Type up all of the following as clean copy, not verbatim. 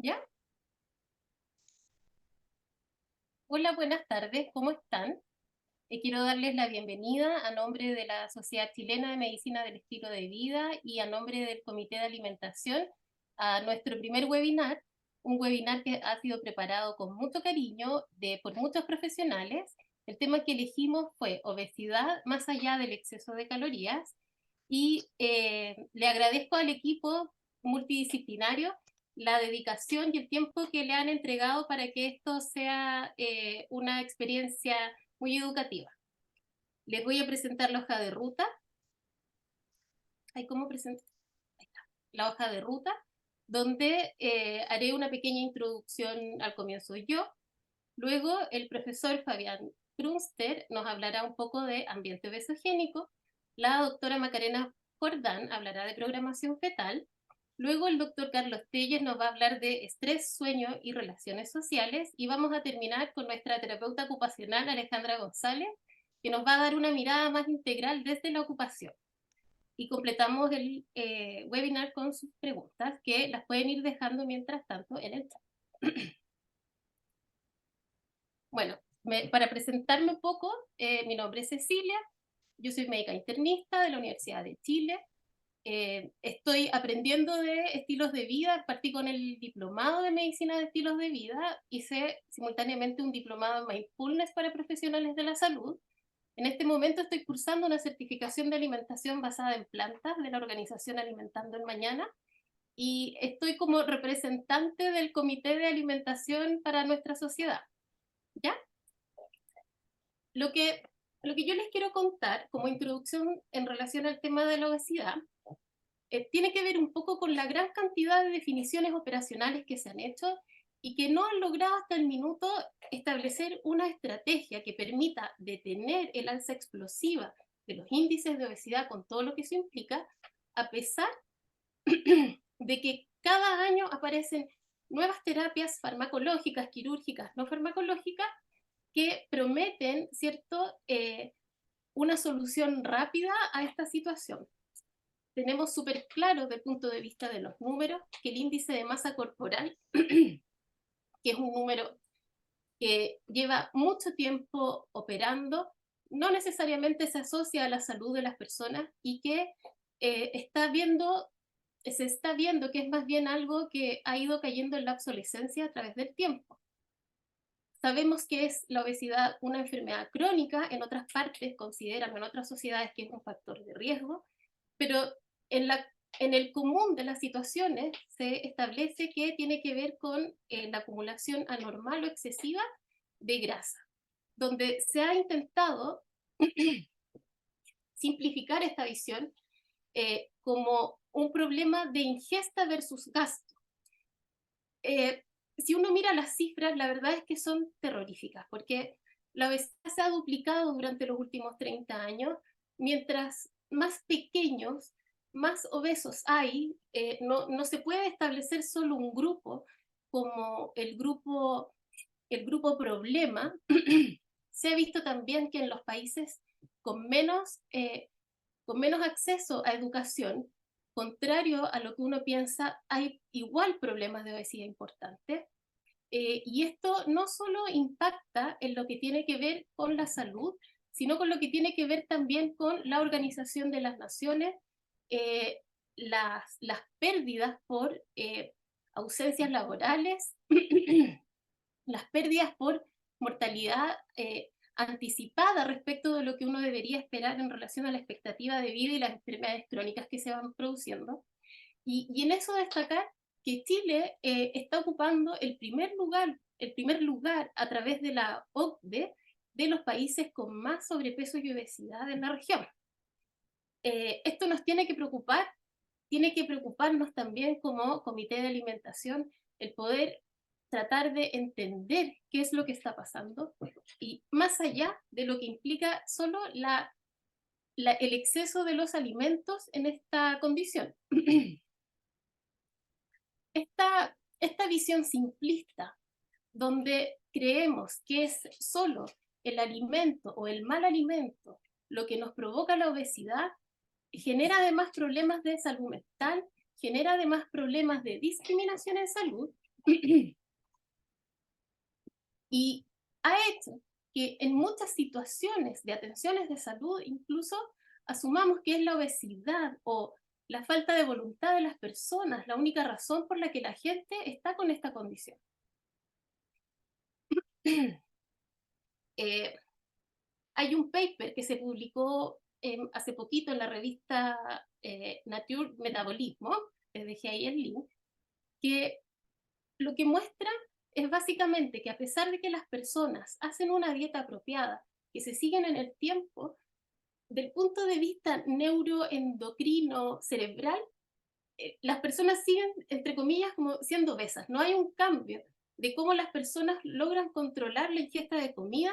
¿Ya? Hola, buenas tardes, ¿cómo están? Quiero darles la bienvenida a nombre de la Sociedad Chilena de Medicina del Estilo de Vida y a nombre del Comité de Alimentación a nuestro primer webinar, un webinar que ha sido preparado con mucho cariño por muchos profesionales. El tema que elegimos fue obesidad más allá del exceso de calorías y le agradezco al equipo multidisciplinario la dedicación y el tiempo que le han entregado para que esto sea una experiencia muy educativa. Les voy a presentar la hoja de ruta. ¿Cómo presento? Ahí está. La hoja de ruta, donde haré una pequeña introducción al comienzo yo. Luego el profesor Fabián Brunster nos hablará un poco de ambiente obesogénico. La doctora Macarena Jordán hablará de programación fetal. Luego el doctor Carlos Telles nos va a hablar de estrés, sueño y relaciones sociales. Y vamos a terminar con nuestra terapeuta ocupacional Alejandra González, que nos va a dar una mirada más integral desde la ocupación. Y completamos el webinar con sus preguntas, que las pueden ir dejando mientras tanto en el chat. Bueno, para presentarme un poco, mi nombre es Cecilia, yo soy médica internista de la Universidad de Chile. Estoy aprendiendo de estilos de vida, partí con el diplomado de medicina de estilos de vida, hice simultáneamente un diplomado en mindfulness para profesionales de la salud. En este momento estoy cursando una certificación de alimentación basada en plantas de la organización Alimentando el Mañana y estoy como representante del Comité de Alimentación para nuestra sociedad. ¿Ya? Lo que, lo que yo les quiero contar como introducción en relación al tema de la obesidad tiene que ver un poco con la gran cantidad de definiciones operacionales que se han hecho y que no han logrado hasta el minuto establecer una estrategia que permita detener el alza explosiva de los índices de obesidad con todo lo que eso implica, a pesar de que cada año aparecen nuevas terapias farmacológicas, quirúrgicas, no farmacológicas, que prometen, ¿cierto?, una solución rápida a esta situación. Tenemos súper claro desde el punto de vista de los números que el índice de masa corporal, que es un número que lleva mucho tiempo operando, no necesariamente se asocia a la salud de las personas y que se está viendo que es más bien algo que ha ido cayendo en la obsolescencia a través del tiempo. Sabemos que es la obesidad una enfermedad crónica, en otras partes consideran, en otras sociedades, que es un factor de riesgo, pero en el común de las situaciones se establece que tiene que ver con la acumulación anormal o excesiva de grasa, donde se ha intentado simplificar esta visión como un problema de ingesta versus gasto. Si uno mira las cifras, la verdad es que son terroríficas, porque la obesidad se ha duplicado durante los últimos 30 años, mientras más pequeños, más obesos hay. No se puede establecer solo un grupo como el grupo problema. Se ha visto también que en los países con con menos acceso a educación, contrario a lo que uno piensa, hay igual problemas de obesidad importantes. Y esto no solo impacta en lo que tiene que ver con la salud, sino con lo que tiene que ver también con la Organización de las Naciones, eh, las pérdidas por ausencias laborales, las pérdidas por mortalidad anticipada respecto de lo que uno debería esperar en relación a la expectativa de vida y las enfermedades crónicas que se van produciendo. Y en eso destacar que Chile está ocupando el primer lugar a través de la OCDE de los países con más sobrepeso y obesidad en la región. Esto nos tiene que preocuparnos también como Comité de Alimentación, el poder tratar de entender qué es lo que está pasando y más allá de lo que implica solo el exceso de los alimentos en esta condición. Esta visión simplista, donde creemos que es solo el alimento o el mal alimento lo que nos provoca la obesidad, genera además problemas de salud mental, genera además problemas de discriminación en salud Y ha hecho que en muchas situaciones de atenciones de salud incluso asumamos que es la obesidad o la falta de voluntad de las personas la única razón por la que la gente está con esta condición. Hay un paper que se publicó hace poquito en la revista Nature Metabolismo, les dejé ahí el link, que lo que muestra es básicamente que a pesar de que las personas hacen una dieta apropiada, que se siguen en el tiempo, del punto de vista neuroendocrino cerebral, las personas siguen, entre comillas, como siendo obesas. No hay un cambio de cómo las personas logran controlar la ingesta de comida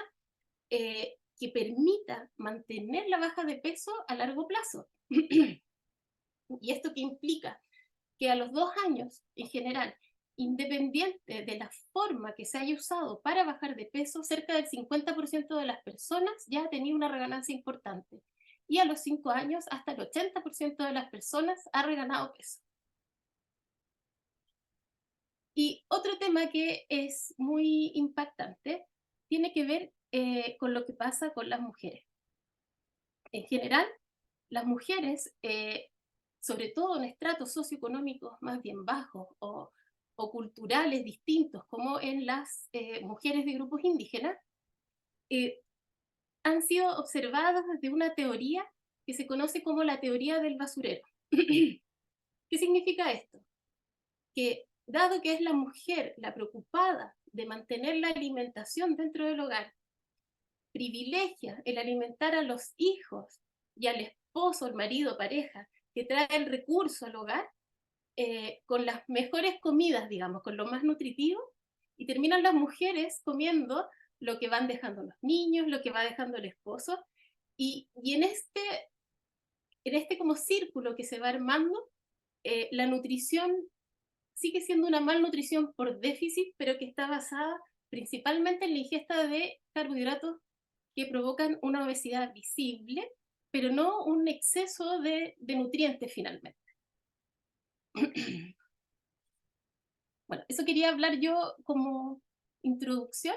que permita mantener la baja de peso a largo plazo. ¿Y esto qué implica? Que a los 2 años, en general, independiente de la forma que se haya usado para bajar de peso, cerca del 50% de las personas ya ha tenido una reganancia importante. Y a los 5 años, hasta el 80% de las personas ha reganado peso. Y otro tema que es muy impactante tiene que ver con lo que pasa con las mujeres. En general, las mujeres, sobre todo en estratos socioeconómicos más bien bajos o culturales distintos, como en las mujeres de grupos indígenas, eh, han sido observadas desde una teoría que se conoce como la teoría del basurero. ¿Qué significa esto? Que dado que es la mujer la preocupada de mantener la alimentación dentro del hogar, privilegia el alimentar a los hijos y al esposo, el marido, pareja, que trae el recurso al hogar, con las mejores comidas, digamos, con lo más nutritivo, y terminan las mujeres comiendo lo que van dejando los niños, lo que va dejando el esposo, y en este como círculo que se va armando, la nutrición sigue siendo una malnutrición por déficit, pero que está basada principalmente en la ingesta de carbohidratos que provocan una obesidad visible, pero no un exceso de nutrientes finalmente. Bueno, eso quería hablar yo como introducción.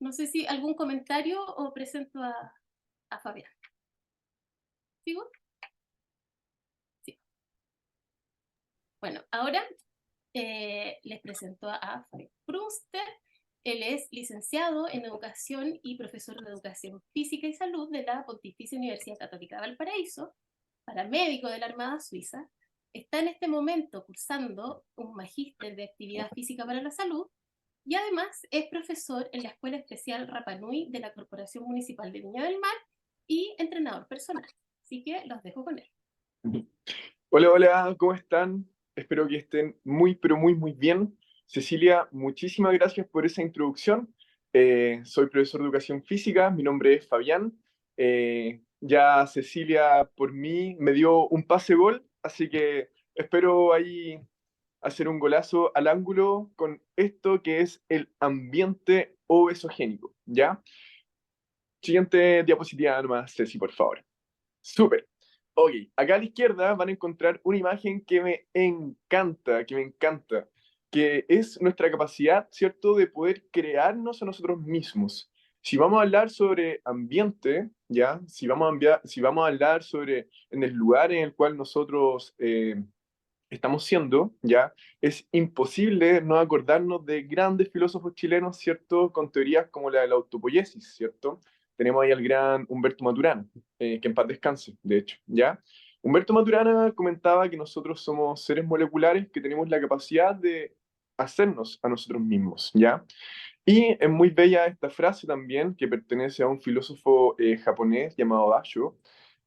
No sé si algún comentario o presento a Fabián. ¿Sigo? Sí. Bueno, ahora les presento a Fabián Brunster. Él es licenciado en Educación y profesor de Educación Física y Salud de la Pontificia Universidad Católica de Valparaíso, paramédico de la Armada Suiza. Está en este momento cursando un magíster de Actividad Física para la Salud y además es profesor en la Escuela Especial Rapa Nui de la Corporación Municipal de Viña del Mar y entrenador personal. Así que los dejo con él. Hola, hola, ¿cómo están? Espero que estén muy, pero muy, muy bien. Cecilia, muchísimas gracias por esa introducción. Soy profesor de educación física, mi nombre es Fabián. Ya Cecilia por mí me dio un pase gol, así que espero ahí hacer un golazo al ángulo con esto que es el ambiente obesogénico, ¿ya? Siguiente diapositiva nomás, Ceci, por favor. Súper. Ok, acá a la izquierda van a encontrar una imagen que me encanta, que es nuestra capacidad, ¿cierto?, de poder crearnos a nosotros mismos. Si vamos a hablar sobre ambiente, ¿ya? Si vamos a hablar sobre en el lugar en el cual nosotros estamos siendo, ¿ya? Es imposible no acordarnos de grandes filósofos chilenos, ¿cierto? Con teorías como la de la autopoiesis, ¿cierto? Tenemos ahí al gran Humberto Maturana, que en paz descanse, de hecho, ¿ya? Humberto Maturana comentaba que nosotros somos seres moleculares que tenemos la capacidad de hacernos a nosotros mismos, ¿ya? Y es muy bella esta frase también, que pertenece a un filósofo japonés llamado Basho,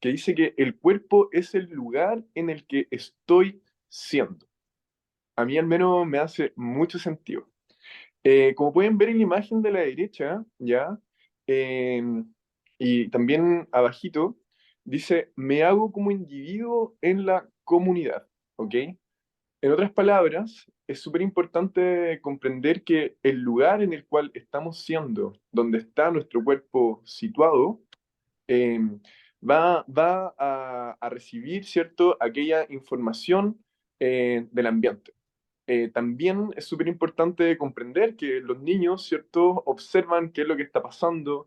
que dice que el cuerpo es el lugar en el que estoy siendo. A mí al menos me hace mucho sentido. Como pueden ver en la imagen de la derecha, ¿ya? Eh, y también abajito, dice, me hago como individuo en la comunidad, ¿ok? En otras palabras, es súper importante comprender que el lugar en el cual estamos siendo, donde está nuestro cuerpo situado, eh, va a recibir, ¿cierto?, aquella información del ambiente. también es súper importante comprender que los niños, ¿cierto?, observan qué es lo que está pasando.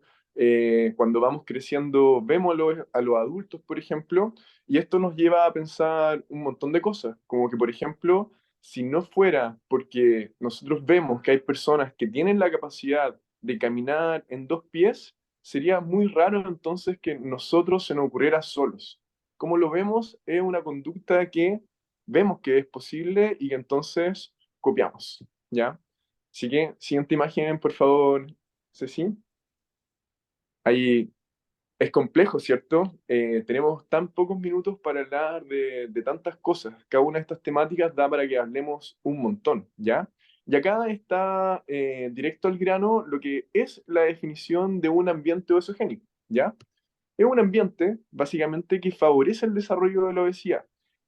Cuando vamos creciendo, vemos a los adultos, por ejemplo, y esto nos lleva a pensar un montón de cosas, como que, por ejemplo, si no fuera porque nosotros vemos que hay personas que tienen la capacidad de caminar en dos pies, sería muy raro entonces que nosotros se nos ocurriera solos. Como lo vemos, es una conducta que vemos que es posible y que entonces copiamos, ¿ya? Así que, siguiente imagen, por favor, Ceci. Ahí es complejo, ¿cierto? Tenemos tan pocos minutos para hablar de tantas cosas. Cada una de estas temáticas da para que hablemos un montón, ¿ya? Y acá está directo al grano lo que es la definición de un ambiente obesogénico, ¿ya? Es un ambiente, básicamente, que favorece el desarrollo de la obesidad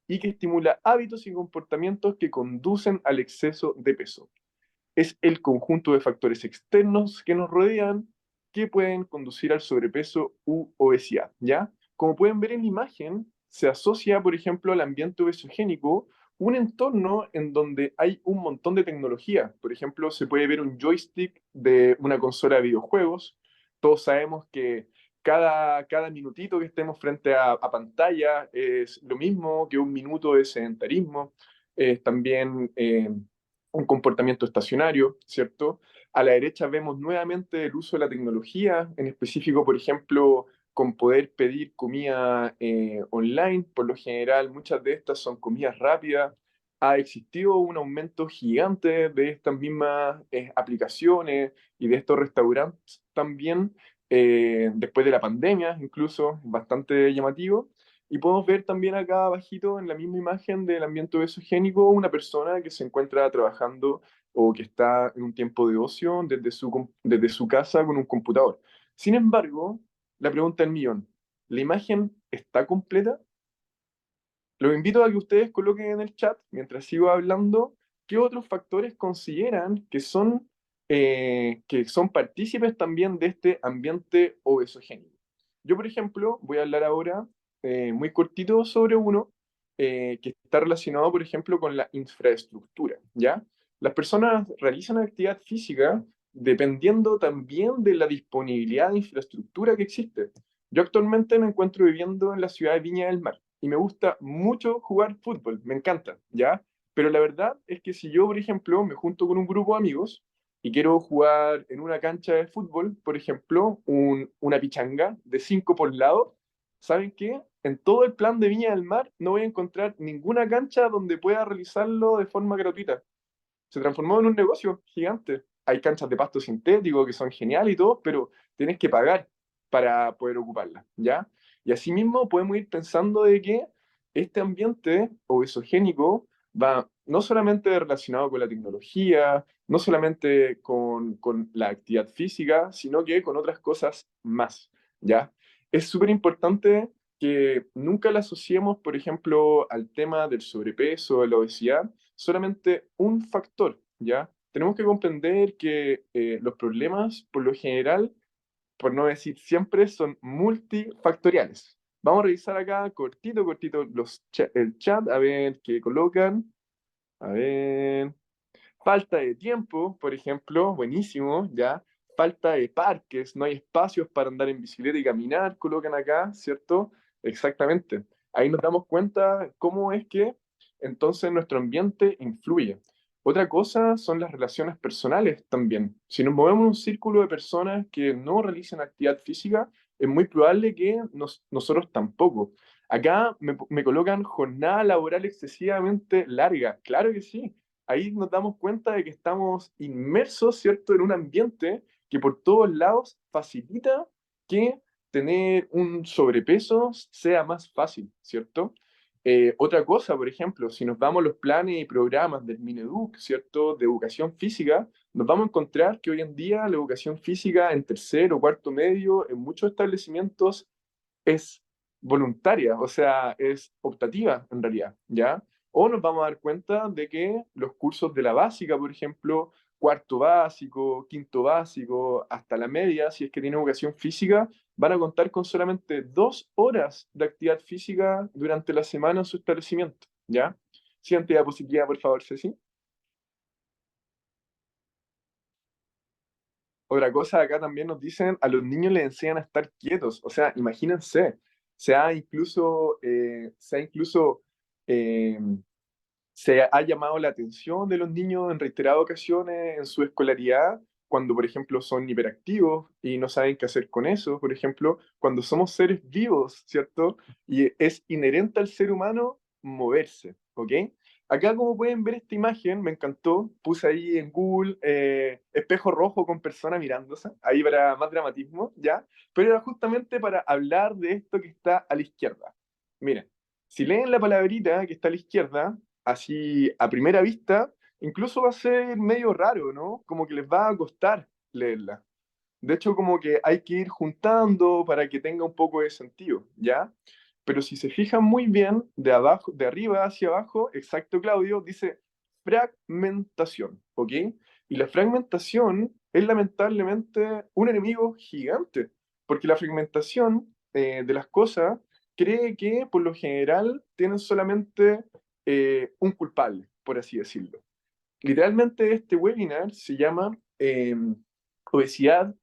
y que estimula hábitos y comportamientos que conducen al exceso de peso. Es el conjunto de factores externos que nos rodean que pueden conducir al sobrepeso u obesidad, ¿ya? Como pueden ver en la imagen, se asocia, por ejemplo, al ambiente obesogénico un entorno en donde hay un montón de tecnología. Por ejemplo, se puede ver un joystick de una consola de videojuegos. Todos sabemos que cada minutito que estemos frente a pantalla es lo mismo que un minuto de sedentarismo. También un comportamiento estacionario, ¿cierto? A la derecha vemos nuevamente el uso de la tecnología, en específico, por ejemplo, con poder pedir comida online. Por lo general, muchas de estas son comidas rápidas. Ha existido un aumento gigante de estas mismas aplicaciones y de estos restaurantes también, después de la pandemia, incluso, bastante llamativo. Y podemos ver también acá abajito en la misma imagen del ambiente obesogénico una persona que se encuentra trabajando o que está en un tiempo de ocio desde su casa con un computador. Sin embargo, la pregunta del millón, ¿la imagen está completa? Los invito a que ustedes coloquen en el chat, mientras sigo hablando, qué otros factores consideran que son partícipes también de este ambiente obesogénico. Yo, por ejemplo, voy a hablar ahora muy cortito sobre uno que está relacionado, por ejemplo, con la infraestructura, ¿ya? Las personas realizan actividad física dependiendo también de la disponibilidad de infraestructura que existe. Yo actualmente me encuentro viviendo en la ciudad de Viña del Mar y me gusta mucho jugar fútbol, me encanta, ¿ya? Pero la verdad es que si yo, por ejemplo, me junto con un grupo de amigos y quiero jugar en una cancha de fútbol, por ejemplo, una pichanga de 5 por lado, ¿saben qué? En todo el plan de Viña del Mar no voy a encontrar ninguna cancha donde pueda realizarlo de forma gratuita. Se transformó en un negocio gigante. Hay canchas de pasto sintético que son geniales y todo, pero tienes que pagar para poder ocuparlas, ¿ya? Y asimismo podemos ir pensando de que este ambiente obesogénico va no solamente relacionado con la tecnología, no solamente con la actividad física, sino que con otras cosas más, ¿ya? Es súper importante que nunca la asociemos, por ejemplo, al tema del sobrepeso, de la obesidad, solamente un factor, ¿ya? Tenemos que comprender que los problemas, por lo general, por no decir siempre, son multifactoriales. Vamos a revisar acá cortito, cortito el chat, a ver qué colocan. A ver. Falta de tiempo, por ejemplo, buenísimo, ¿ya? Falta de parques, no hay espacios para andar en bicicleta y caminar, colocan acá, ¿cierto? Exactamente. Ahí nos damos cuenta cómo es que entonces nuestro ambiente influye. Otra cosa son las relaciones personales también. Si nos movemos en un círculo de personas que no realizan actividad física, es muy probable que nosotros tampoco. Acá me colocan jornada laboral excesivamente larga. Claro que sí, ahí nos damos cuenta de que estamos inmersos, ¿cierto?, en un ambiente que por todos lados facilita que tener un sobrepeso sea más fácil, ¿cierto? Otra cosa, por ejemplo, si nos vamos a los planes y programas del Mineduc, ¿cierto?, de educación física, nos vamos a encontrar que hoy en día la educación física en tercer o cuarto medio, en muchos establecimientos, es voluntaria, o sea, es optativa en realidad, ¿ya? O nos vamos a dar cuenta de que los cursos de la básica, por ejemplo, cuarto básico, quinto básico, hasta la media, si es que tiene educación física, van a contar con solamente 2 horas de actividad física durante la semana en su establecimiento, ¿ya? Siguiente diapositiva, por favor, Ceci. Otra cosa, acá también nos dicen, a los niños les enseñan a estar quietos. O sea, imagínense, se ha incluso eh, se ha llamado la atención de los niños en reiteradas ocasiones en su escolaridad, cuando, por ejemplo, son hiperactivos y no saben qué hacer con eso. Por ejemplo, cuando somos seres vivos, ¿cierto? Y es inherente al ser humano moverse, ¿ok? Acá, como pueden ver esta imagen, me encantó. Puse ahí en Google espejo rojo con persona mirándose, ahí para más dramatismo, ¿ya? Pero era justamente para hablar de esto que está a la izquierda. Miren, si leen la palabrita que está a la izquierda, así a primera vista, incluso va a ser medio raro, ¿no? Como que les va a costar leerla. De hecho, como que hay que ir juntando para que tenga un poco de sentido, ¿ya? Pero si se fijan muy bien, de abajo, de arriba hacia abajo, exacto, Claudio, dice fragmentación, ¿ok? Y la fragmentación es lamentablemente un enemigo gigante, porque la fragmentación de las cosas cree que por lo general tienen solamente un culpable, por así decirlo. Literalmente este webinar se llama obesidad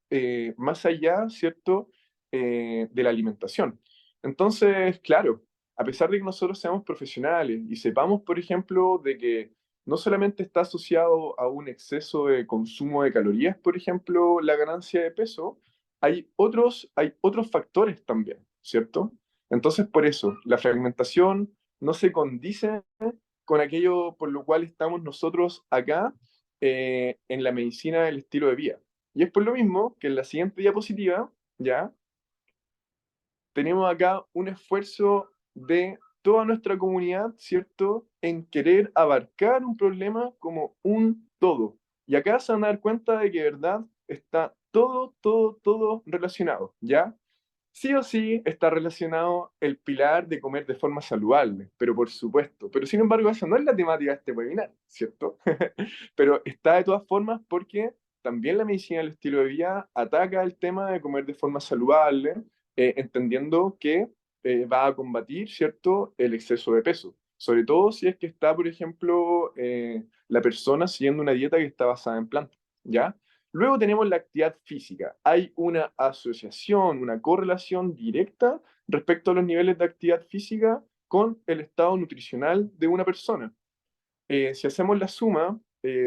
más allá, ¿cierto?, de la alimentación. Entonces, claro, a pesar de que nosotros seamos profesionales y sepamos, por ejemplo, de que no solamente está asociado a un exceso de consumo de calorías, por ejemplo, la ganancia de peso, hay otros factores también, ¿cierto? Entonces, por eso, la fragmentación no se condice con aquello por lo cual estamos nosotros acá en la medicina del estilo de vida. Y es por lo mismo que en la siguiente diapositiva, ya, tenemos acá un esfuerzo de toda nuestra comunidad, ¿cierto?, en querer abarcar un problema como un todo. Y acá se van a dar cuenta de que, de verdad, está todo, todo, todo relacionado, ¿ya? Sí o sí está relacionado el pilar de comer de forma saludable, pero por supuesto. Pero sin embargo, esa no es la temática de este webinar, ¿cierto? Pero está de todas formas porque también la medicina del estilo de vida ataca el tema de comer de forma saludable, entendiendo que va a combatir, ¿cierto?, el exceso de peso. Sobre todo si es que está, por ejemplo, la persona siguiendo una dieta que está basada en plantas, ¿ya? Luego tenemos la actividad física. Hay una asociación, una correlación directa respecto a los niveles de actividad física con el estado nutricional de una persona. Si hacemos la suma,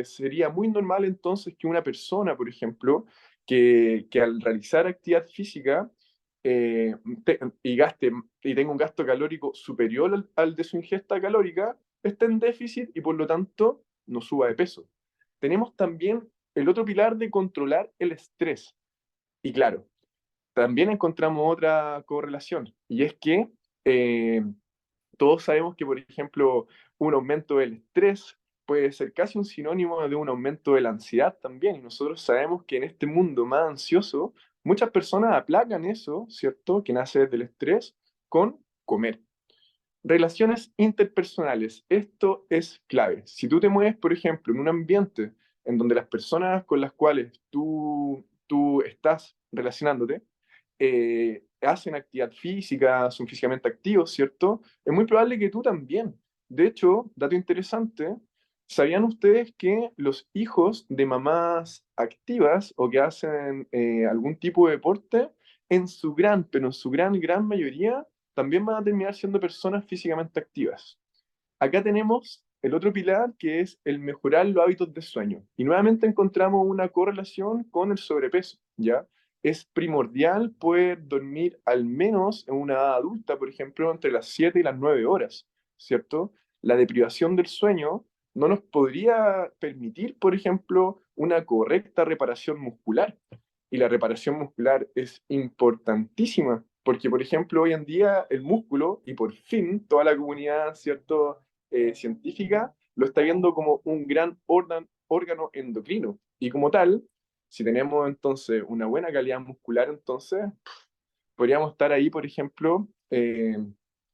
sería muy normal entonces que una persona, por ejemplo, que al realizar actividad física eh, y y tenga un gasto calórico superior al de su ingesta calórica, esté en déficit y por lo tanto no suba de peso. Tenemos también el otro pilar de controlar el estrés. Y claro, también encontramos otra correlación, y es que eh, todos sabemos que, por ejemplo, un aumento del estrés puede ser casi un sinónimo de un aumento de la ansiedad también. Y nosotros sabemos que en este mundo más ansioso, muchas personas aplacan eso, ¿cierto?, que nace del estrés con comer. Relaciones interpersonales. Esto es clave. Si tú te mueves, por ejemplo, en un ambiente en donde las personas con las cuales tú estás relacionándote hacen actividad física, son físicamente activos, ¿cierto? Es muy probable que tú también. De hecho, dato interesante, ¿sabían ustedes que los hijos de mamás activas o que hacen algún tipo de deporte, pero en su gran mayoría, también van a terminar siendo personas físicamente activas? Acá tenemos el otro pilar que es el mejorar los hábitos de sueño. Y nuevamente encontramos una correlación con el sobrepeso, ¿ya? Es primordial poder dormir al menos en una edad adulta, por ejemplo, entre las 7 y las 9 horas, ¿cierto? La deprivación del sueño no nos podría permitir, por ejemplo, una correcta reparación muscular. Y la reparación muscular es importantísima, porque, por ejemplo, hoy en día el músculo, y por fin toda la comunidad, ¿cierto?, científica, lo está viendo como un gran órgano endocrino. Y como tal, si tenemos entonces una buena calidad muscular, entonces podríamos estar ahí, por ejemplo,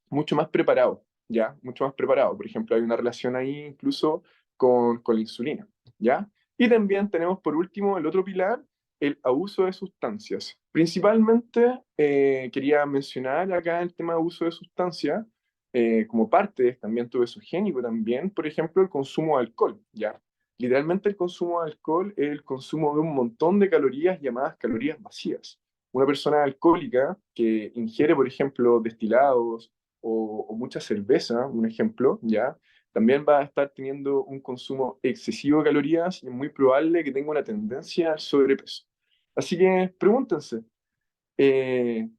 mucho más preparados, ¿ya? Mucho más preparados. Por ejemplo, hay una relación ahí incluso con la insulina, ¿ya? Y también tenemos por último el otro pilar, el abuso de sustancias. Principalmente quería mencionar acá el tema de abuso de sustancias como parte de este ambiente obesogénico también, por ejemplo, el consumo de alcohol, ¿ya? Literalmente el consumo de alcohol es el consumo de un montón de calorías llamadas calorías vacías. Una persona alcohólica que ingiere, por ejemplo, destilados o mucha cerveza, un ejemplo, ¿ya? También va a estar teniendo un consumo excesivo de calorías y es muy probable que tenga una tendencia al sobrepeso. Así que pregúntense, eh,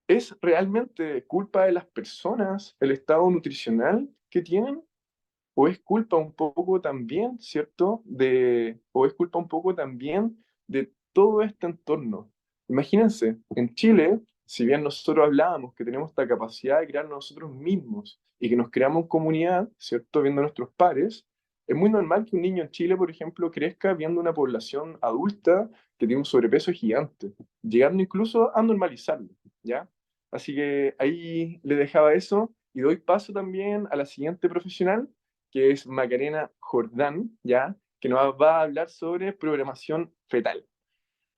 ¿es realmente culpa de las personas el estado nutricional que tienen? ¿O es culpa un poco también, cierto? O es culpa un poco también de todo este entorno. Imagínense, en Chile, si bien nosotros hablábamos que tenemos esta capacidad de crear nosotros mismos y que nos creamos en comunidad, ¿cierto? Viendo a nuestros pares, es muy normal que un niño en Chile, por ejemplo, crezca viendo una población adulta que tiene un sobrepeso gigante, llegando incluso a normalizarlo, ¿ya? Así que ahí le dejaba eso y doy paso también a la siguiente profesional, que es Macarena Jordán, ¿ya? Que nos va a hablar sobre programación fetal.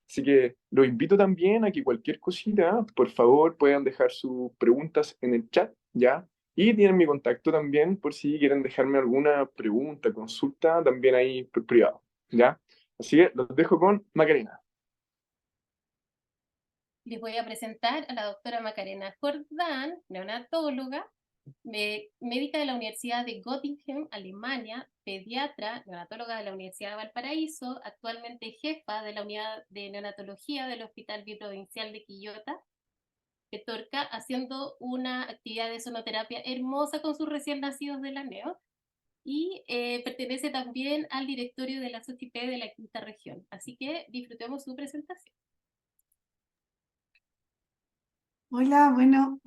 Así que los invito también a que cualquier cosita, por favor, puedan dejar sus preguntas en el chat, ¿ya? Y tienen mi contacto también por si quieren dejarme alguna pregunta, consulta, también ahí por privado, ¿ya? Así que los dejo con Macarena. Les voy a presentar a la doctora Macarena Jordán, neonatóloga, médica de la Universidad de Göttingen, Alemania, pediatra, neonatóloga de la Universidad de Valparaíso, actualmente jefa de la unidad de neonatología del Hospital Biprovincial de Quillota, Petorca, haciendo una actividad de sonoterapia hermosa con sus recién nacidos de la NEO, y pertenece también al directorio de la SOCIP de la quinta región. Así que disfrutemos su presentación. Hola, bueno,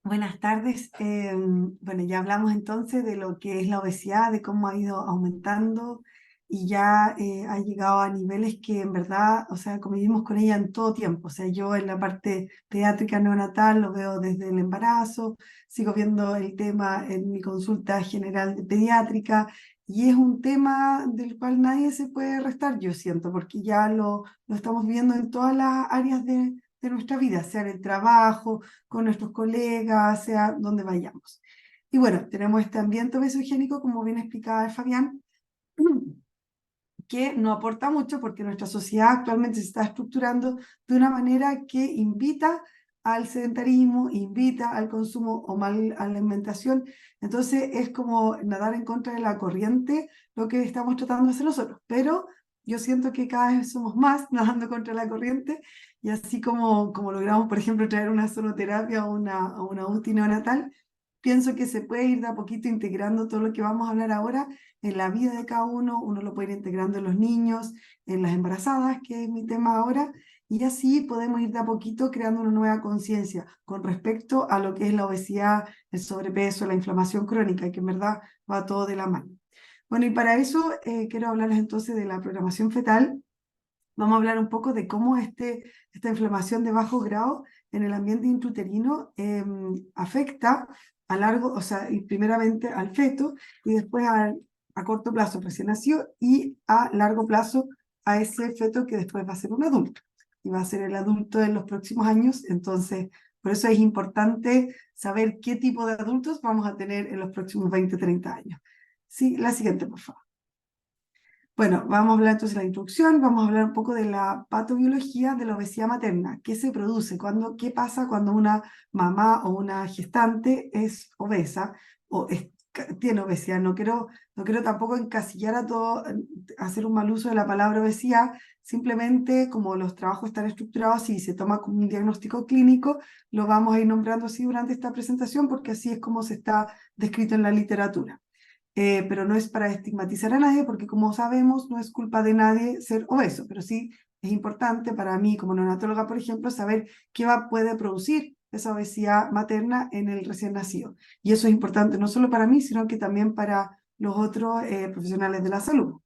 buenas tardes. Bueno, ya hablamos entonces de lo que es la obesidad, de cómo ha ido aumentando y ya ha llegado a niveles que en verdad, o sea, convivimos con ella en todo tiempo. O sea, yo en la parte pediátrica neonatal lo veo desde el embarazo, sigo viendo el tema en mi consulta general de pediátrica y es un tema del cual nadie se puede restar, yo siento, porque ya lo estamos viendo en todas las áreas de nuestra vida, sea en el trabajo, con nuestros colegas, sea donde vayamos. Y bueno, tenemos este ambiente obesogénico, como bien explicaba Fabián, que no aporta mucho porque nuestra sociedad actualmente se está estructurando de una manera que invita al sedentarismo, invita al consumo o mal alimentación. Entonces es como nadar en contra de la corriente lo que estamos tratando de hacer nosotros. Pero yo siento que cada vez somos más nadando contra la corriente y así como logramos, por ejemplo, traer una sonoterapia o una UTI neonatal, pienso que se puede ir de a poquito integrando todo lo que vamos a hablar ahora en la vida de cada uno. Uno lo puede ir integrando en los niños, en las embarazadas, que es mi tema ahora, y así podemos ir de a poquito creando una nueva conciencia con respecto a lo que es la obesidad, el sobrepeso, la inflamación crónica, que en verdad va todo de la mano. Bueno, y para eso quiero hablarles entonces de la programación fetal. Vamos a hablar un poco de cómo esta inflamación de bajo grado en el ambiente intrauterino afecta a largo, o sea, y primeramente al feto y después a corto plazo recién nacido y a largo plazo a ese feto que después va a ser un adulto y va a ser el adulto en los próximos años. Entonces, por eso es importante saber qué tipo de adultos vamos a tener en los próximos 20, 30 años. Sí, la siguiente, por favor. Bueno, vamos a hablar entonces de la introducción, vamos a hablar un poco de la patobiología de la obesidad materna. ¿Qué se produce? ¿Qué pasa cuando una mamá o una gestante es obesa o tiene obesidad? No quiero tampoco encasillar a todo, hacer un mal uso de la palabra obesidad, simplemente como los trabajos están estructurados y se toma como un diagnóstico clínico, lo vamos a ir nombrando así durante esta presentación porque así es como se está descrito en la literatura. Pero no es para estigmatizar a nadie, porque como sabemos, no es culpa de nadie ser obeso, pero sí es importante para mí como neonatóloga, por ejemplo, saber puede producir esa obesidad materna en el recién nacido. Y eso es importante no solo para mí, sino que también para los otros profesionales de la salud.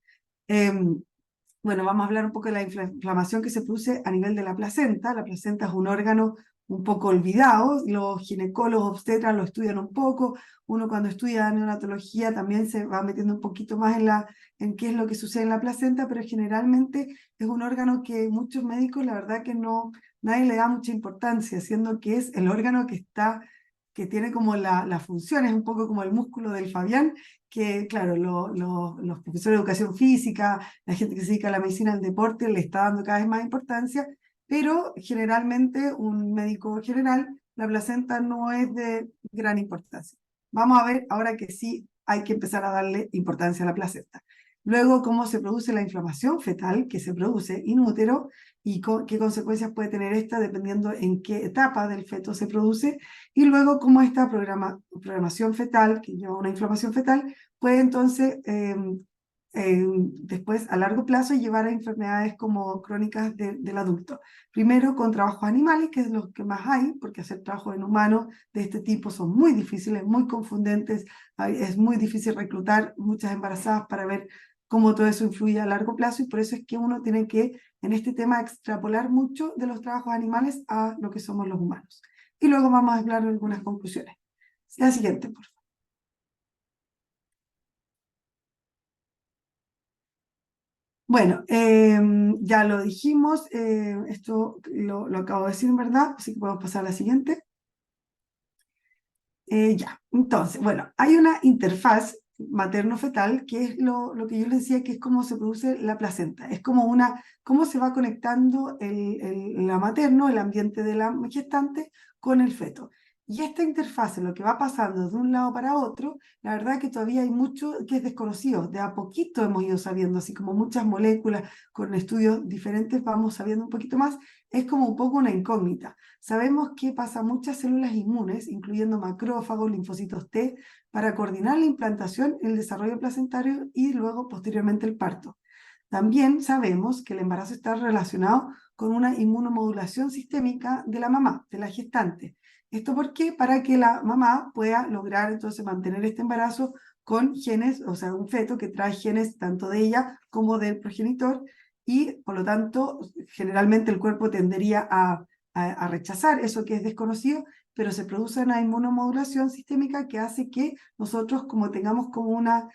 Bueno, vamos a hablar un poco de la inflamación que se produce a nivel de la placenta. La placenta es un órgano un poco olvidado, los ginecólogos obstetras lo estudian un poco, uno cuando estudia neonatología también se va metiendo un poquito más en qué es lo que sucede en la placenta, pero generalmente es un órgano que muchos médicos la verdad que no, nadie le da mucha importancia, siendo que es el órgano que está que tiene como la función, es un poco como el músculo del Fabián, que claro, los profesores de educación física, la gente que se dedica a la medicina, al deporte, le está dando cada vez más importancia, pero generalmente un médico general, la placenta no es de gran importancia. Vamos a ver ahora que sí hay que empezar a darle importancia a la placenta. Luego, cómo se produce la inflamación fetal que se produce in útero y qué consecuencias puede tener esta dependiendo en qué etapa del feto se produce. Y luego, cómo esta programación fetal, que lleva una inflamación fetal, puede entonces después a largo plazo llevar a enfermedades como crónicas del adulto. Primero con trabajos animales, que es lo que más hay, porque hacer trabajos en humanos de este tipo son muy difíciles, muy confundentes, es muy difícil reclutar muchas embarazadas para ver cómo todo eso influye a largo plazo, y por eso es que uno tiene que, en este tema, extrapolar mucho de los trabajos animales a lo que somos los humanos. Y luego vamos a hablar de algunas conclusiones. La siguiente, por favor. Bueno, ya lo dijimos, esto lo acabo de decir, en verdad, así que podemos pasar a la siguiente. Ya, entonces, bueno, hay una interfaz materno-fetal que es lo que yo les decía, que es cómo se produce la placenta. Es como cómo se va conectando la materno, el ambiente de la gestante, con el feto. Y esta interfaz, lo que va pasando de un lado para otro, la verdad que todavía hay mucho que es desconocido. De a poquito hemos ido sabiendo, así como muchas moléculas con estudios diferentes, vamos sabiendo un poquito más. Es como un poco una incógnita. Sabemos que pasa muchas células inmunes, incluyendo macrófagos, linfocitos T, para coordinar la implantación, el desarrollo placentario y luego posteriormente el parto. También sabemos que el embarazo está relacionado con una inmunomodulación sistémica de la mamá, de la gestante. ¿Esto por qué? Para que la mamá pueda lograr entonces mantener este embarazo con genes, o sea, un feto que trae genes tanto de ella como del progenitor, y por lo tanto generalmente el cuerpo tendería a rechazar eso que es desconocido, pero se produce una inmunomodulación sistémica que hace que nosotros como tengamos como una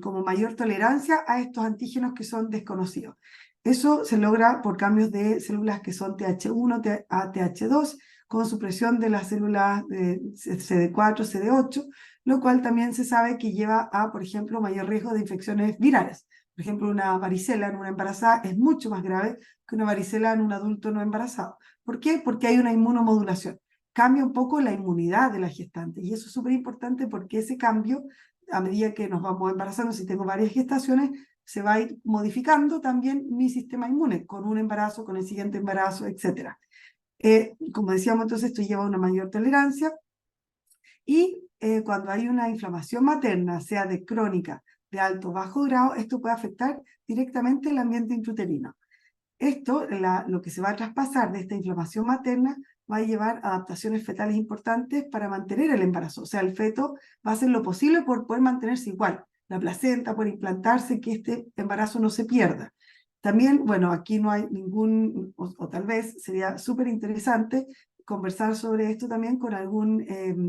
como mayor tolerancia a estos antígenos que son desconocidos. Eso se logra por cambios de células que son TH1 a TH2, con supresión de las células de CD4, CD8, lo cual también se sabe que lleva a, por ejemplo, mayor riesgo de infecciones virales. Por ejemplo, una varicela en una embarazada es mucho más grave que una varicela en un adulto no embarazado. ¿Por qué? Porque hay una inmunomodulación. Cambia un poco la inmunidad de la gestante, y eso es súper importante porque ese cambio, a medida que nos vamos embarazando, si tengo varias gestaciones, se va a ir modificando también mi sistema inmune, con un embarazo, con el siguiente embarazo, etc. Como decíamos, entonces esto lleva a una mayor tolerancia, y cuando hay una inflamación materna, sea de crónica, de alto o bajo grado, esto puede afectar directamente el ambiente intrauterino. Esto, lo que se va a traspasar de esta inflamación materna, va a llevar a adaptaciones fetales importantes para mantener el embarazo. O sea, el feto va a hacer lo posible por poder mantenerse igual, la placenta, por implantarse, que este embarazo no se pierda. También, bueno, aquí no hay o tal vez sería súper interesante conversar sobre esto también con algún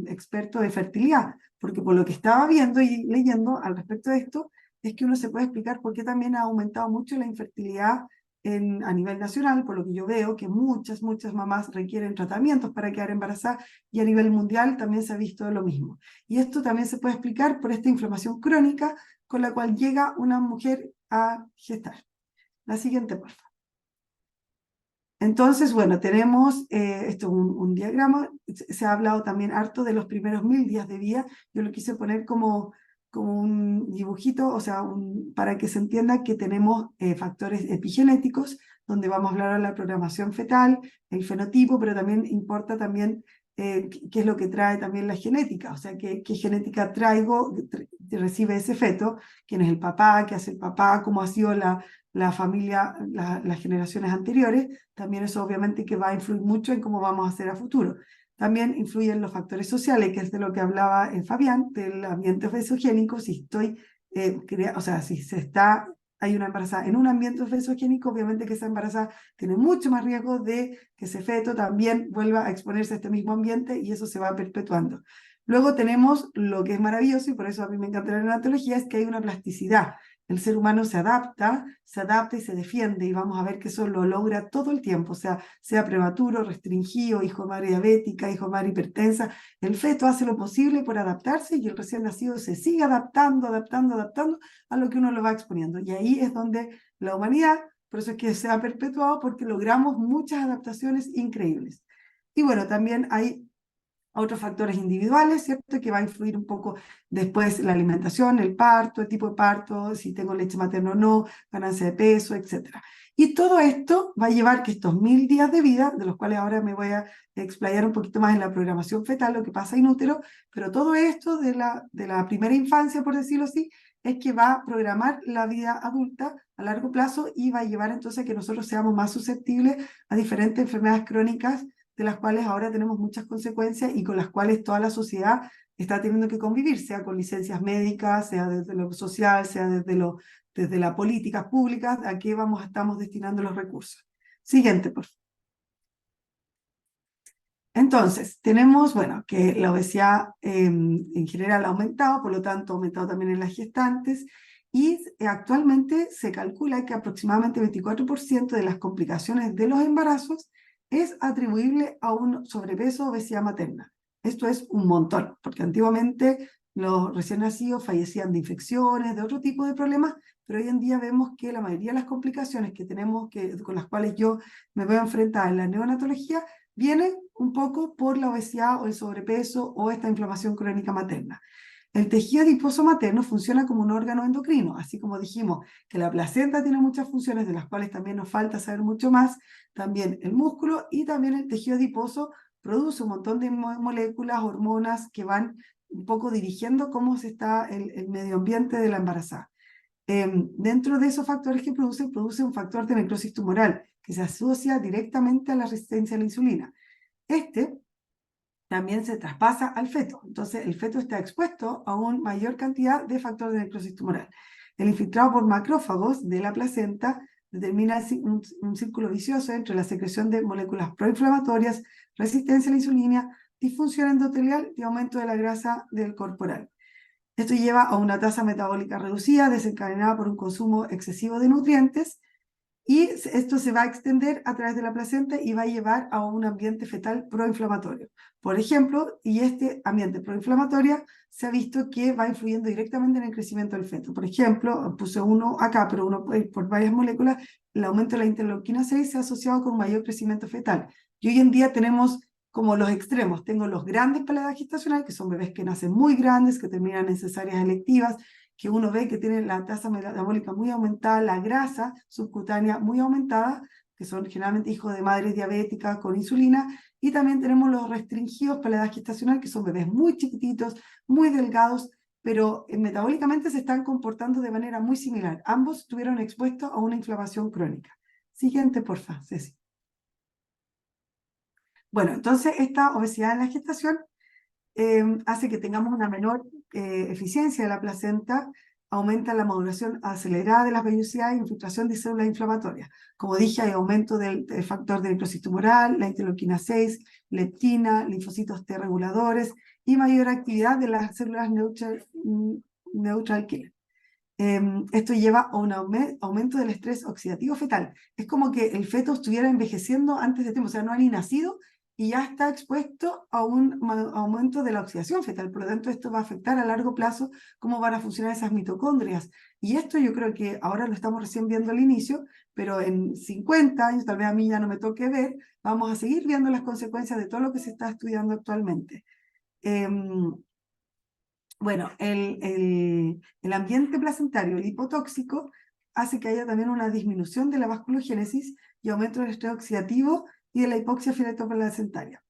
experto de fertilidad, porque por lo que estaba viendo y leyendo al respecto de esto, es que uno se puede explicar por qué también ha aumentado mucho la infertilidad a nivel nacional, por lo que yo veo que muchas mamás requieren tratamientos para quedar embarazadas, y a nivel mundial también se ha visto lo mismo. Y esto también se puede explicar por esta inflamación crónica con la cual llega una mujer a gestar. La siguiente, por favor. Entonces, bueno, tenemos esto, un diagrama. Se ha hablado también harto de los primeros 1000 días de vida. Yo lo quise poner como un dibujito, o sea, para que se entienda que tenemos factores epigenéticos, donde vamos a hablar de la programación fetal, el fenotipo, pero también importa también qué es lo que trae también la genética, o sea, qué genética recibe ese feto, quién es el papá, qué hace el papá, cómo ha sido la familia, las generaciones anteriores. También eso obviamente que va a influir mucho en cómo vamos a hacer a futuro. También influyen los factores sociales, que es de lo que hablaba Fabián, del ambiente fesogénico. Si estoy, o sea, si hay una embarazada en un ambiente fesogénico, obviamente que esa embarazada tiene mucho más riesgo de que ese feto también vuelva a exponerse a este mismo ambiente, y eso se va perpetuando. Luego tenemos lo que es maravilloso, y por eso a mí me encanta la neonatología, es que hay una plasticidad. el ser humano se adapta y se defiende, y vamos a ver que eso lo logra todo el tiempo, o sea prematuro, restringido, hijo de madre diabética, hijo de madre hipertensa, el feto hace lo posible por adaptarse y el recién nacido se sigue adaptando a lo que uno lo va exponiendo. Y ahí es donde la humanidad, por eso es que se ha perpetuado, porque logramos muchas adaptaciones increíbles. Y bueno, también hay otros factores individuales, ¿cierto? Que va a influir un poco después la alimentación, el parto, el tipo de parto, si tengo leche materna o no, ganancia de peso, etc. Y todo esto va a llevar que estos 1000 días de vida, de los cuales ahora me voy a explayar un poquito más en la programación fetal, lo que pasa in útero, pero todo esto de la primera infancia, por decirlo así, es que va a programar la vida adulta a largo plazo y va a llevar entonces a que nosotros seamos más susceptibles a diferentes enfermedades crónicas, de las cuales ahora tenemos muchas consecuencias y con las cuales toda la sociedad está teniendo que convivir, sea con licencias médicas, sea desde lo social, sea desde las políticas públicas, a qué estamos destinando los recursos. Siguiente, por favor. Entonces, tenemos, bueno, que la obesidad en general ha aumentado, por lo tanto ha aumentado también en las gestantes, y actualmente se calcula que aproximadamente 24% de las complicaciones de los embarazos es atribuible a un sobrepeso o obesidad materna. Esto es un montón, porque antiguamente los recién nacidos fallecían de infecciones, de otro tipo de problemas, pero hoy en día vemos que la mayoría de las complicaciones que tenemos, con las cuales yo me veo enfrentada en la neonatología, viene un poco por la obesidad o el sobrepeso o esta inflamación crónica materna. El tejido adiposo materno funciona como un órgano endocrino, así como dijimos que la placenta tiene muchas funciones de las cuales también nos falta saber mucho más, también el músculo y también el tejido adiposo produce un montón de moléculas, hormonas que van un poco dirigiendo cómo se está el medio ambiente de la embarazada. Dentro de esos factores que produce un factor de necrosis tumoral que se asocia directamente a la resistencia a la insulina. Este también se traspasa al feto. Entonces, el feto está expuesto a una mayor cantidad de factores de necrosis tumoral. El infiltrado por macrófagos de la placenta determina un círculo vicioso entre la secreción de moléculas proinflamatorias, resistencia a la insulina, disfunción endotelial y aumento de la grasa del corporal. Esto lleva a una tasa metabólica reducida desencadenada por un consumo excesivo de nutrientes, y esto se va a extender a través de la placenta y va a llevar a un ambiente fetal proinflamatorio. Por ejemplo, y este ambiente proinflamatorio se ha visto que va influyendo directamente en el crecimiento del feto. Por ejemplo, puse uno acá, pero uno por varias moléculas, el aumento de la interleuquina 6 se ha asociado con un mayor crecimiento fetal. Y hoy en día tenemos como los extremos. Tengo los grandes para la edad gestacional, que son bebés que nacen muy grandes, que terminan en cesáreas electivas, que uno ve que tienen la tasa metabólica muy aumentada, la grasa subcutánea muy aumentada, que son generalmente hijos de madres diabéticas con insulina, y también tenemos los restringidos para la edad gestacional, que son bebés muy chiquititos, muy delgados, pero metabólicamente se están comportando de manera muy similar. Ambos estuvieron expuestos a una inflamación crónica. Siguiente, por favor, Ceci. Bueno, entonces esta obesidad en la gestación hace que tengamos una menor eficiencia de la placenta, aumenta la maduración acelerada de las vellosidades e infiltración de células inflamatorias. Como dije, hay aumento del factor de necrosis tumoral, la interleuquina 6, leptina, linfocitos T reguladores y mayor actividad de las células neutral killer. Esto lleva a un aumento del estrés oxidativo fetal. Es como que el feto estuviera envejeciendo antes de tiempo, o sea, no ha ni nacido y ya está expuesto a un aumento de la oxidación fetal. Por lo tanto, esto va a afectar a largo plazo cómo van a funcionar esas mitocondrias. Y esto yo creo que ahora lo estamos recién viendo al inicio, pero en 50 años, tal vez a mí ya no me toque ver, vamos a seguir viendo las consecuencias de todo lo que se está estudiando actualmente. Bueno, el ambiente placentario, el hipotóxico, hace que haya también una disminución de la vasculogénesis y aumento del estrés oxidativo y de la hipoxia fibroplacentaria.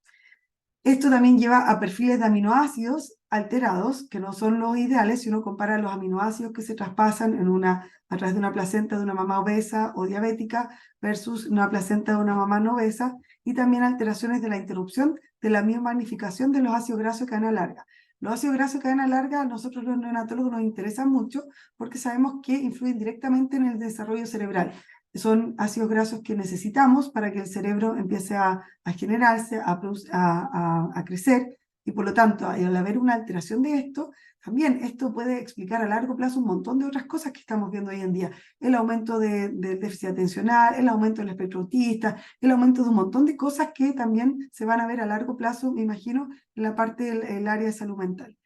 Esto también lleva a perfiles de aminoácidos alterados, que no son los ideales si uno compara los aminoácidos que se traspasan a través de una placenta de una mamá obesa o diabética versus una placenta de una mamá no obesa, y también alteraciones de la interrupción de la miomagnificación de los ácidos grasos de cadena larga. Los ácidos grasos de cadena larga a nosotros los neonatólogos nos interesan mucho porque sabemos que influyen directamente en el desarrollo cerebral. Son ácidos grasos que necesitamos para que el cerebro empiece a generarse, a crecer, y por lo tanto, al haber una alteración de esto, también esto puede explicar a largo plazo un montón de otras cosas que estamos viendo hoy en día. El aumento del déficit atencional, el aumento del espectro autista, el aumento de un montón de cosas que también se van a ver a largo plazo, me imagino, en la parte del área de salud mental.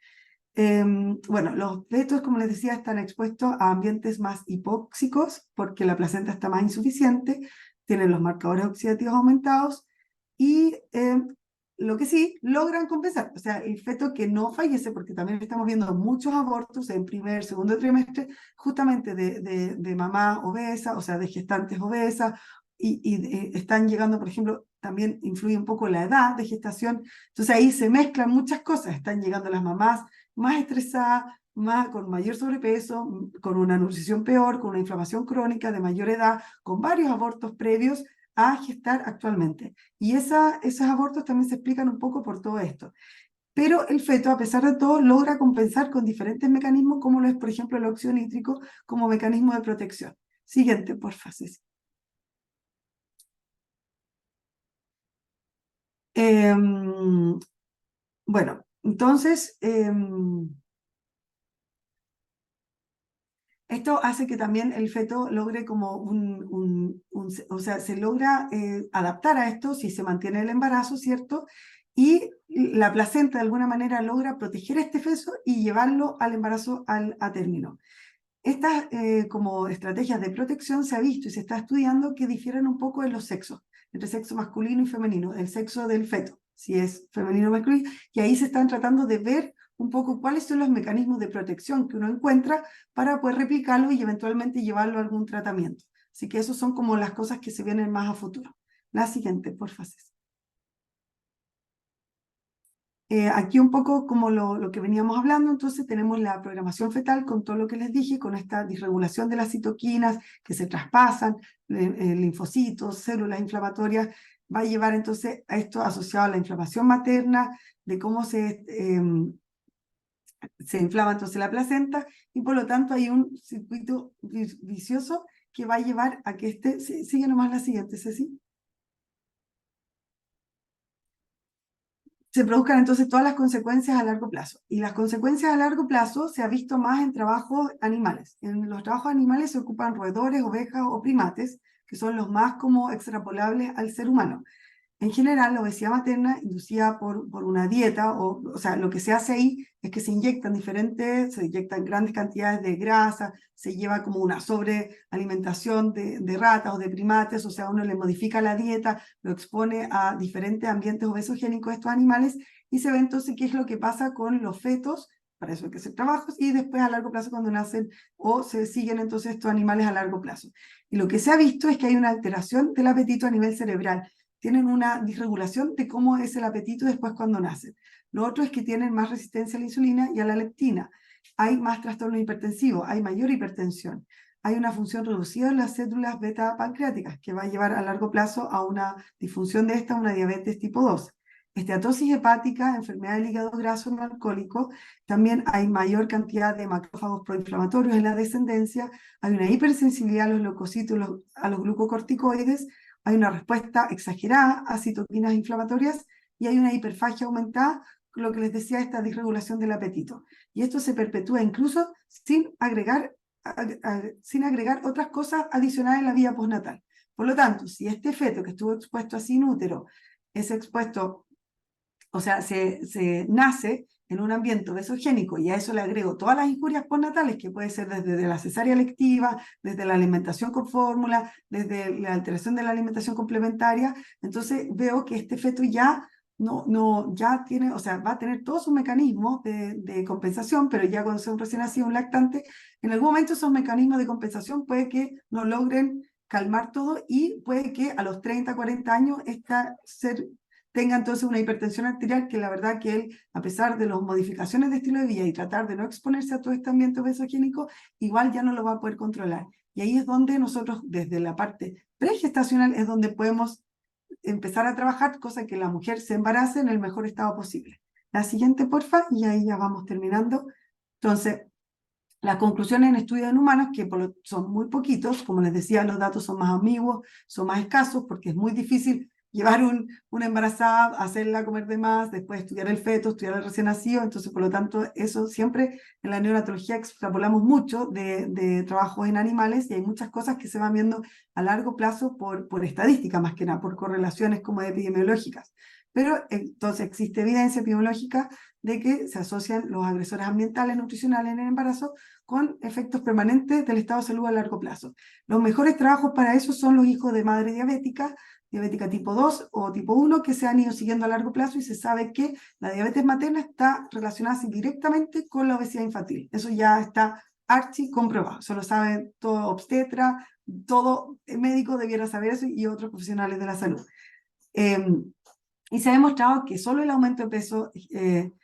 Bueno, los fetos, como les decía, están expuestos a ambientes más hipóxicos porque la placenta está más insuficiente, tienen los marcadores oxidativos aumentados y lo que sí logran compensar, o sea, el feto que no fallece, porque también estamos viendo muchos abortos en primer, segundo trimestre, justamente de mamá obesa, o sea, de gestantes obesas, y están llegando, por ejemplo, también influye un poco la edad de gestación, entonces ahí se mezclan muchas cosas, están llegando las mamás más estresadas, con mayor sobrepeso, con una nutrición peor, con una inflamación crónica de mayor edad, con varios abortos previos a gestar actualmente. Y esos abortos también se explican un poco por todo esto. Pero el feto, a pesar de todo, logra compensar con diferentes mecanismos, como lo es, por ejemplo, el óxido nítrico, como mecanismo de protección. Siguiente, por Ceci. Bueno, entonces, esto hace que también el feto logre como o sea, se logra adaptar a esto si se mantiene el embarazo, ¿cierto? Y la placenta de alguna manera logra proteger este feto y llevarlo al embarazo a término. Estas como estrategias de protección se ha visto y se está estudiando que difieren un poco en los sexos, entre sexo masculino y femenino, el sexo del feto, si es femenino o masculino, y ahí se están tratando de ver un poco cuáles son los mecanismos de protección que uno encuentra para poder replicarlo y eventualmente llevarlo a algún tratamiento. Así que esas son como las cosas que se vienen más a futuro. La siguiente, por favor. Aquí un poco como lo que veníamos hablando, entonces tenemos la programación fetal con todo lo que les dije, con esta disregulación de las citoquinas que se traspasan, linfocitos, células inflamatorias, va a llevar entonces a esto asociado a la inflamación materna, de cómo se inflama entonces la placenta y por lo tanto hay un circuito vicioso que va a llevar a que sigue nomás la siguiente, Ceci. Se produzcan entonces todas las consecuencias a largo plazo. Y las consecuencias a largo plazo se ha visto más en trabajos animales. En los trabajos animales se ocupan roedores, ovejas o primates, que son los más como extrapolables al ser humano. En general, la obesidad materna inducida por una dieta, o sea, lo que se hace ahí es que se inyectan grandes cantidades de grasa, se lleva como una sobrealimentación de ratas o de primates, o sea, uno le modifica la dieta, lo expone a diferentes ambientes obesogénicos de estos animales, y se ve entonces qué es lo que pasa con los fetos, para eso hay que hacer trabajos, y después a largo plazo cuando nacen, o se siguen entonces estos animales a largo plazo. Y lo que se ha visto es que hay una alteración del apetito a nivel cerebral, tienen una disregulación de cómo es el apetito después cuando nacen. Lo otro es que tienen más resistencia a la insulina y a la leptina. Hay más trastorno hipertensivo, hay mayor hipertensión. Hay una función reducida en las células beta pancreáticas que va a llevar a largo plazo a una disfunción de una diabetes tipo 2. Esteatosis hepática, enfermedad del hígado graso no alcohólico, también hay mayor cantidad de macrófagos proinflamatorios en la descendencia, hay una hipersensibilidad a los leucocitos, a los glucocorticoides, hay una respuesta exagerada a citoquinas inflamatorias y hay una hiperfagia aumentada, lo que les decía, esta disregulación del apetito. Y esto se perpetúa incluso sin agregar otras cosas adicionales en la vida postnatal. Por lo tanto, si este feto que estuvo expuesto a sin útero es expuesto, o sea, se nace en un ambiente obesogénico y a eso le agrego todas las injurias postnatales, que puede ser desde la cesárea lectiva, desde la alimentación con fórmula, desde la alteración de la alimentación complementaria, entonces veo que este feto ya ya tiene, o sea, va a tener todos sus mecanismos de compensación, pero ya cuando sea un recién nacido, un lactante, en algún momento esos mecanismos de compensación puede que no logren calmar todo y puede que a los 30, 40 años tenga entonces una hipertensión arterial que la verdad que él, a pesar de las modificaciones de estilo de vida y tratar de no exponerse a todo este ambiente obesogénico, igual ya no lo va a poder controlar. Y ahí es donde nosotros, desde la parte pregestacional, es donde podemos empezar a trabajar, cosa que la mujer se embarace en el mejor estado posible. La siguiente, porfa, y ahí ya vamos terminando. Entonces, las conclusiones en estudios en humanos, que son muy poquitos, como les decía, los datos son más ambiguos, son más escasos, porque es muy difícil llevar una embarazada, hacerla comer de más, después estudiar el feto, estudiar el recién nacido. Entonces, por lo tanto, eso siempre en la neonatología extrapolamos mucho de trabajos en animales, y hay muchas cosas que se van viendo a largo plazo por estadística, más que nada, por correlaciones como epidemiológicas. Pero entonces existe evidencia epidemiológica de que se asocian los agresores ambientales nutricionales en el embarazo con efectos permanentes del estado de salud a largo plazo. Los mejores trabajos para eso son los hijos de madre diabética, diabética tipo 2 o tipo 1, que se han ido siguiendo a largo plazo, y se sabe que la diabetes materna está relacionada directamente con la obesidad infantil. Eso ya está archi comprobado. Eso lo sabe todo obstetra, todo médico debiera saber eso, y otros profesionales de la salud. Y se ha demostrado que solo el aumento de peso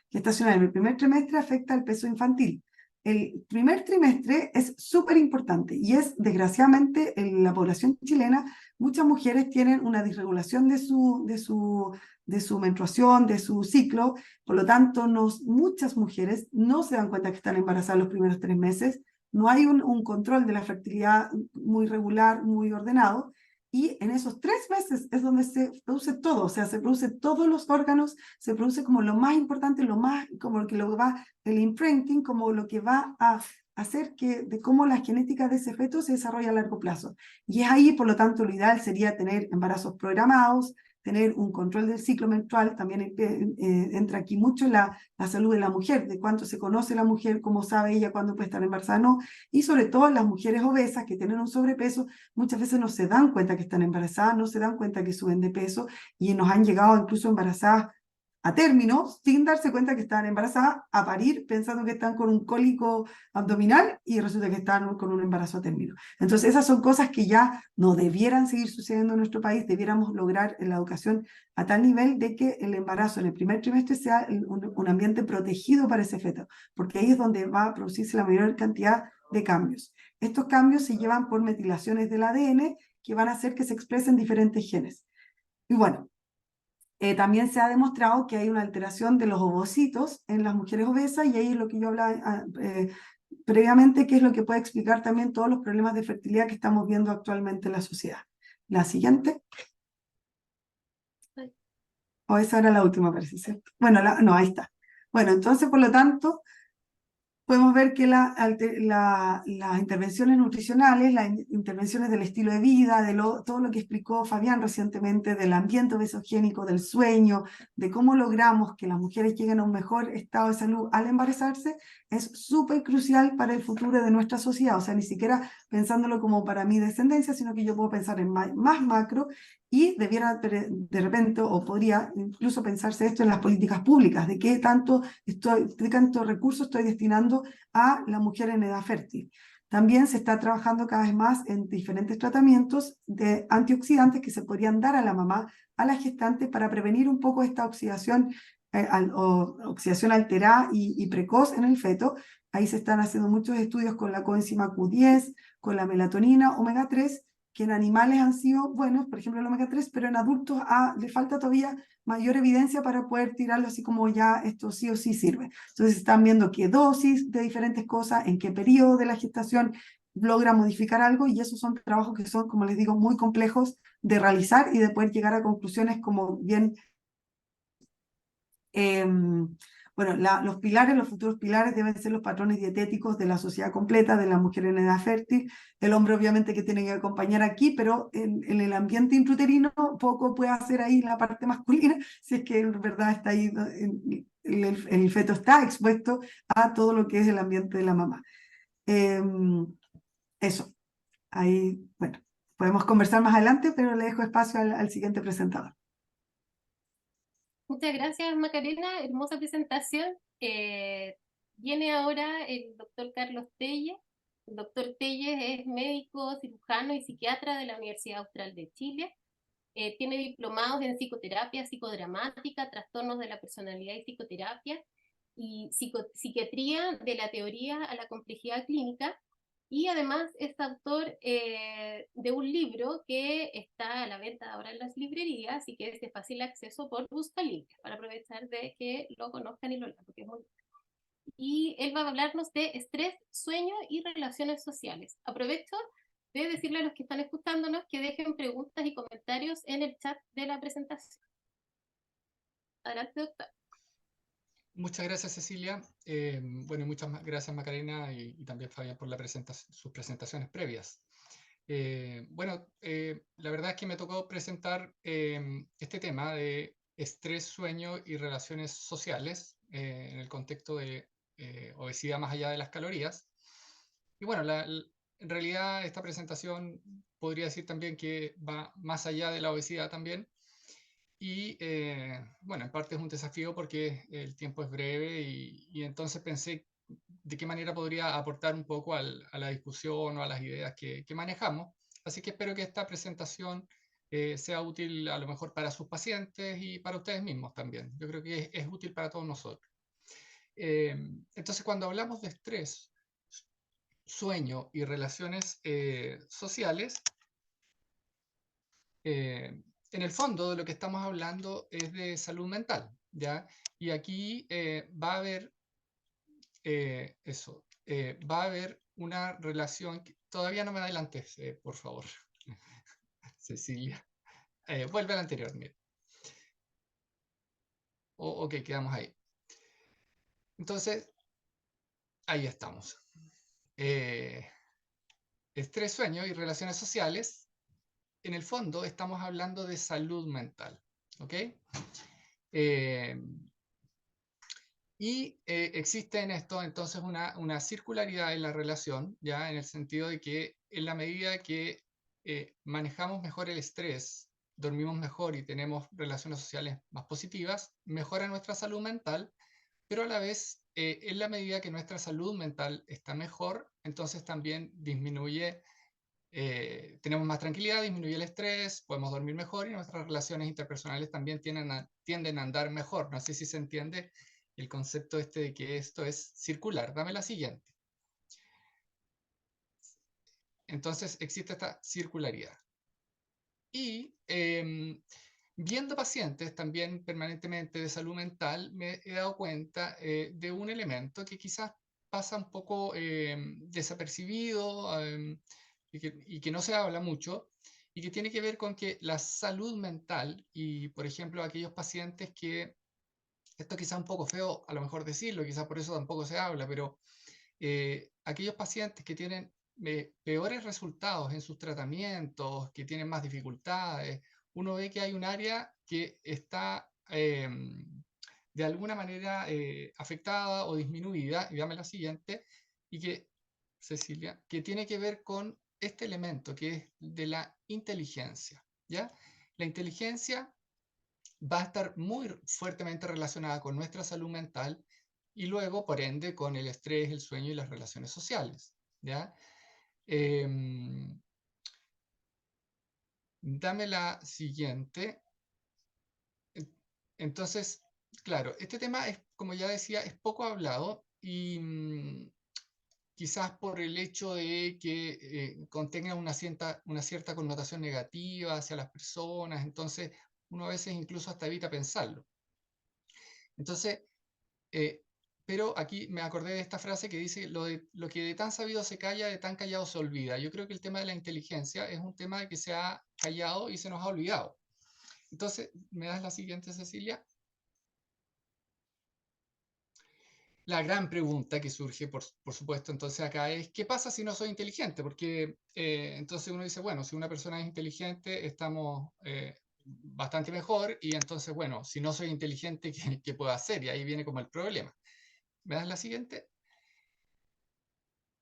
gestacional en el primer trimestre afecta al peso infantil. El primer trimestre es súper importante, y es, desgraciadamente, en la población chilena, muchas mujeres tienen una disregulación de su menstruación, de su ciclo. Por lo tanto, muchas mujeres no se dan cuenta que están embarazadas los primeros 3 meses. No hay un control de la fertilidad muy regular, muy ordenado. Y en esos 3 meses es donde se produce todo, o sea, se produce todos los órganos, se produce como lo más importante, como el imprinting, como lo que va a hacer de cómo la genética de ese feto se desarrolla a largo plazo. Y es ahí, por lo tanto, lo ideal sería tener embarazos programados, tener un control del ciclo menstrual. También entra aquí mucho la salud de la mujer, de cuánto se conoce la mujer, cómo sabe ella cuándo puede estar embarazada, no. Y sobre todo las mujeres obesas que tienen un sobrepeso, muchas veces no se dan cuenta que están embarazadas, no se dan cuenta que suben de peso, y nos han llegado incluso embarazadas a término, sin darse cuenta que estaban embarazadas, a parir pensando que están con un cólico abdominal, y resulta que están con un embarazo a término. Entonces esas son cosas que ya no debieran seguir sucediendo en nuestro país. Debiéramos lograr en la educación a tal nivel de que el embarazo en el primer trimestre sea un ambiente protegido para ese feto, porque ahí es donde va a producirse la mayor cantidad de cambios. Estos cambios se llevan por metilaciones del ADN que van a hacer que se expresen diferentes genes. Y bueno, también se ha demostrado que hay una alteración de los ovocitos en las mujeres obesas, y ahí es lo que yo hablaba previamente, que es lo que puede explicar también todos los problemas de fertilidad que estamos viendo actualmente en la sociedad. La siguiente. O esa era la última, parece, ¿cierto? Bueno, no, ahí está. Bueno, entonces, por lo tanto, podemos ver que las intervenciones nutricionales, las intervenciones del estilo de vida, todo lo que explicó Fabián recientemente, del ambiente obesogénico, del sueño, de cómo logramos que las mujeres lleguen a un mejor estado de salud al embarazarse, es súper crucial para el futuro de nuestra sociedad. O sea, ni siquiera pensándolo como para mi descendencia, sino que yo puedo pensar en más macro, y debiera de repente, o podría incluso pensarse esto en las políticas públicas, de qué tanto recursos estoy destinando a la mujer en edad fértil. También se está trabajando cada vez más en diferentes tratamientos de antioxidantes que se podrían dar a la mamá, a la gestante, para prevenir un poco esta oxidación, oxidación alterada y precoz en el feto. Ahí se están haciendo muchos estudios con la coenzima Q10, con la melatonina omega 3, que en animales han sido buenos, por ejemplo el omega 3, pero en adultos le falta todavía mayor evidencia para poder tirarlo así como ya esto sí o sí sirve. Entonces están viendo qué dosis de diferentes cosas, en qué periodo de la gestación logra modificar algo, y esos son trabajos que son, como les digo, muy complejos de realizar y de poder llegar a conclusiones como bien... bueno, los pilares, los futuros pilares deben ser los patrones dietéticos de la sociedad completa, de la mujer en edad fértil. El hombre obviamente que tiene que acompañar aquí, pero en el ambiente intrauterino poco puede hacer ahí la parte masculina, si es que en verdad está ahí, el feto está expuesto a todo lo que es el ambiente de la mamá. Eso, ahí, bueno, podemos conversar más adelante, pero le dejo espacio al siguiente presentador. Muchas gracias, Macarena. Hermosa presentación. Viene ahora el doctor Carlos Telles. El doctor Telles es médico, cirujano y psiquiatra de la Universidad Austral de Chile. Tiene diplomados en psicoterapia, psicodramática, trastornos de la personalidad y psicoterapia, y psiquiatría de la teoría a la complejidad clínica. Y además es autor de un libro que está a la venta ahora en las librerías y que es de fácil acceso por Buscalibre, para aprovechar de que lo conozcan y lo lean, porque es muy... Y él va a hablarnos de estrés, sueño y relaciones sociales. Aprovecho de decirle a los que están escuchándonos que dejen preguntas y comentarios en el chat de la presentación. Adelante, doctor. Muchas gracias, Cecilia. Bueno, y muchas gracias, Macarena, y también Fabián por sus presentaciones previas. Bueno, la verdad es que me tocó presentar este tema de estrés, sueño y relaciones sociales en el contexto de obesidad más allá de las calorías. Y bueno, en realidad esta presentación podría decir también que va más allá de la obesidad también. Y bueno, en parte es un desafío porque el tiempo es breve y entonces pensé de qué manera podría aportar un poco a la discusión o a las ideas que manejamos. Así que espero que esta presentación sea útil a lo mejor para sus pacientes y para ustedes mismos también. Yo creo que es útil para todos nosotros. Entonces, cuando hablamos de estrés, sueño y relaciones sociales, en el fondo de lo que estamos hablando es de salud mental, ¿ya? Y aquí va a haber va a haber una relación, todavía no me adelantes, por favor, Cecilia. Vuelve al anterior, mira. Ok, quedamos ahí. Entonces, ahí estamos. Estrés, sueño y relaciones sociales, en el fondo estamos hablando de salud mental, ¿ok? Y existe en esto entonces una circularidad en la relación, ya en el sentido de que en la medida que manejamos mejor el estrés, dormimos mejor y tenemos relaciones sociales más positivas, mejora nuestra salud mental, pero a la vez, en la medida que nuestra salud mental está mejor, entonces también disminuye, tenemos más tranquilidad, disminuye el estrés, podemos dormir mejor y nuestras relaciones interpersonales también tienden a andar mejor. No sé si se entiende el concepto este de que esto es circular. Dame la siguiente. Entonces existe esta circularidad. Y viendo pacientes también permanentemente de salud mental, me he dado cuenta de un elemento que quizás pasa un poco desapercibido y que no se habla mucho, y que tiene que ver con que la salud mental, y por ejemplo aquellos pacientes que, esto quizás un poco feo a lo mejor decirlo, quizás por eso tampoco se habla, pero aquellos pacientes que tienen peores resultados en sus tratamientos, que tienen más dificultades, uno ve que hay un área que está de alguna manera afectada o disminuida, y dame la siguiente, y que, Cecilia, que tiene que ver con este elemento que es de la inteligencia, ¿ya? La inteligencia va a estar muy fuertemente relacionada con nuestra salud mental y luego, por ende, con el estrés, el sueño y las relaciones sociales, ¿ya? Dame la siguiente. Entonces, claro, este tema es, como ya decía, es poco hablado y quizás por el hecho de que contenga una cierta connotación negativa hacia las personas, entonces uno a veces incluso hasta evita pensarlo. Entonces, pero aquí me acordé de esta frase que dice, lo que de tan sabido se calla, de tan callado se olvida. Yo creo que el tema de la inteligencia es un tema que se ha callado y se nos ha olvidado. Entonces, ¿me das la siguiente, Cecilia? La gran pregunta que surge, por supuesto, entonces acá es, ¿qué pasa si no soy inteligente? Porque entonces uno dice, bueno, si una persona es inteligente, estamos bastante mejor, y entonces, bueno, si no soy inteligente, ¿qué puedo hacer? Y ahí viene como el problema. ¿Me das la siguiente?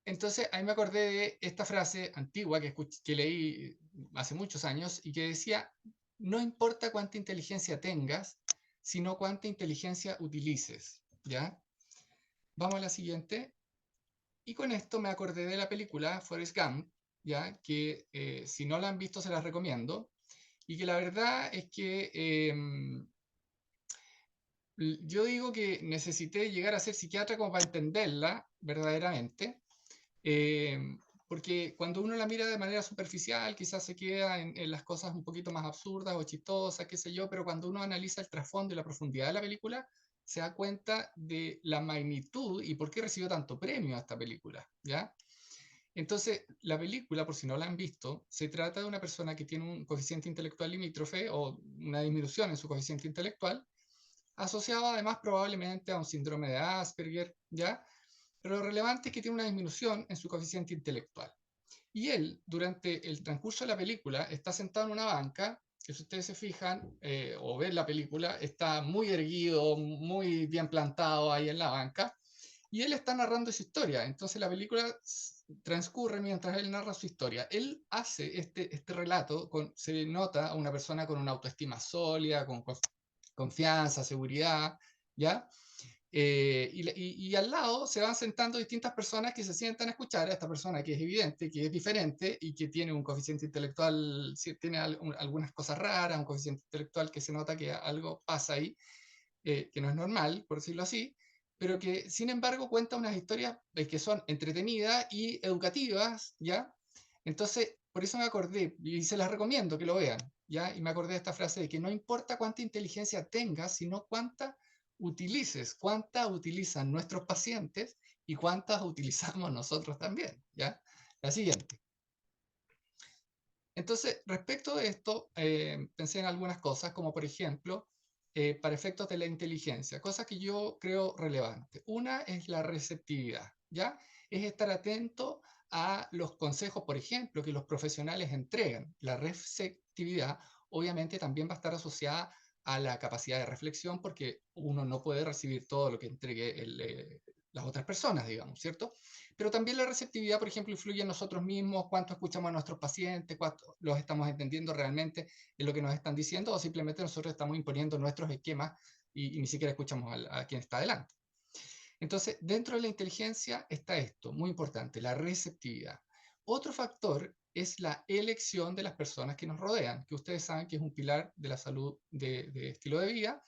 Entonces, ahí me acordé de esta frase antigua que leí hace muchos años y que decía, no importa cuánta inteligencia tengas, sino cuánta inteligencia utilices, ¿ya? Vamos a la siguiente. Y con esto me acordé de la película Forrest Gump, ¿ya? Que si no la han visto se las recomiendo. Y que la verdad es que yo digo que necesité llegar a ser psiquiatra como para entenderla verdaderamente. Porque cuando uno la mira de manera superficial, quizás se queda en las cosas un poquito más absurdas o chistosas, qué sé yo, pero cuando uno analiza el trasfondo y la profundidad de la película, se da cuenta de la magnitud y por qué recibió tanto premio a esta película, ¿ya? Entonces, la película, por si no la han visto, se trata de una persona que tiene un coeficiente intelectual limítrofe o una disminución en su coeficiente intelectual, asociado además probablemente a un síndrome de Asperger, ¿ya? Pero lo relevante es que tiene una disminución en su coeficiente intelectual. Y él, durante el transcurso de la película, está sentado en una banca, que si ustedes se fijan o ven la película, está muy erguido, muy bien plantado ahí en la banca, y él está narrando su historia. Entonces la película transcurre mientras él narra su historia. Él hace este relato, se nota a una persona con una autoestima sólida, con confianza, seguridad, ¿ya? Y al lado se van sentando distintas personas que se sientan a escuchar a esta persona que es evidente, que es diferente y que tiene un coeficiente intelectual, tiene algunas cosas raras, un coeficiente intelectual que se nota que algo pasa ahí, que no es normal, por decirlo así, pero que sin embargo cuenta unas historias que son entretenidas y educativas, ¿ya? Entonces, por eso me acordé, y se las recomiendo que lo vean, ¿ya? Y me acordé de esta frase de que no importa cuánta inteligencia tengas, sino cuánta utilices, cuánta utilizan nuestros pacientes y cuántas utilizamos nosotros también, ¿ya? La siguiente. Entonces, respecto de esto, pensé en algunas cosas, como por ejemplo, para efectos de la inteligencia, cosas que yo creo relevantes. Una es la receptividad, ¿ya? Es estar atento a los consejos, por ejemplo, que los profesionales entregan. La receptividad obviamente también va a estar asociada a la capacidad de reflexión, porque uno no puede recibir todo lo que entregue las otras personas, digamos, ¿cierto? Pero también la receptividad, por ejemplo, influye en nosotros mismos, cuánto escuchamos a nuestros pacientes, cuánto los estamos entendiendo realmente en lo que nos están diciendo, o simplemente nosotros estamos imponiendo nuestros esquemas y ni siquiera escuchamos a quien está delante. Entonces, dentro de la inteligencia está esto, muy importante, la receptividad. Otro factor es la elección de las personas que nos rodean, que ustedes saben que es un pilar de la salud de estilo de vida,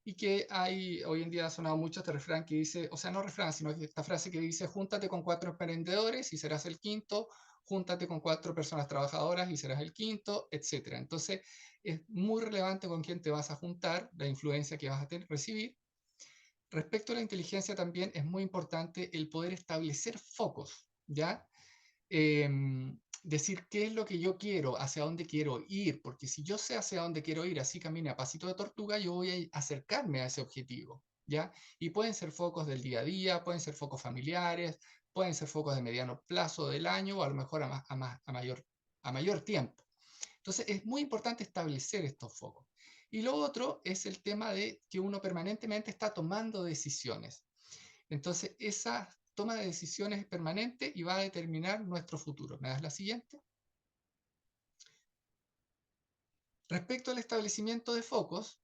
y que hay, hoy en día ha sonado mucho este refrán que dice, o sea, no refrán, sino esta frase que dice, júntate con 4 emprendedores y serás el quinto, júntate con 4 personas trabajadoras y serás el quinto, etc. Entonces, es muy relevante con quién te vas a juntar, la influencia que vas a recibir. Respecto a la inteligencia también es muy importante el poder establecer focos, ¿ya? Decir qué es lo que yo quiero, hacia dónde quiero ir, porque si yo sé hacia dónde quiero ir, así camine a pasito de tortuga, yo voy a acercarme a ese objetivo, ¿ya? Y pueden ser focos del día a día, pueden ser focos familiares, pueden ser focos de mediano plazo del año o a lo mejor a mayor tiempo. Entonces es muy importante establecer estos focos. Y lo otro es el tema de que uno permanentemente está tomando decisiones. Entonces, esa toma de decisiones es permanente y va a determinar nuestro futuro. ¿Me das la siguiente? Respecto al establecimiento de focos,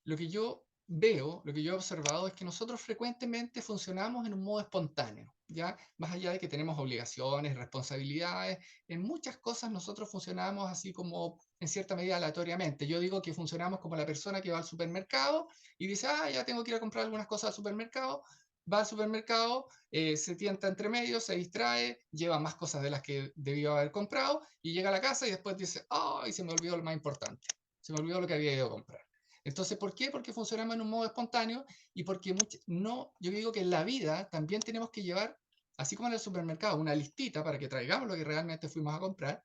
lo que yo veo, lo que yo he observado es que nosotros frecuentemente funcionamos en un modo espontáneo, ¿ya? Más allá de que tenemos obligaciones, responsabilidades, en muchas cosas nosotros funcionamos así como en cierta medida aleatoriamente. Yo digo que funcionamos como la persona que va al supermercado y dice, ya tengo que ir a comprar algunas cosas al supermercado, va al supermercado, se tienta entre medio, se distrae, lleva más cosas de las que debió haber comprado y llega a la casa y después dice, ¡ay, se me olvidó lo más importante! Se me olvidó lo que había ido a comprar. Entonces, ¿por qué? Porque funcionamos en un modo espontáneo y porque yo digo que en la vida también tenemos que llevar, así como en el supermercado, una listita para que traigamos lo que realmente fuimos a comprar.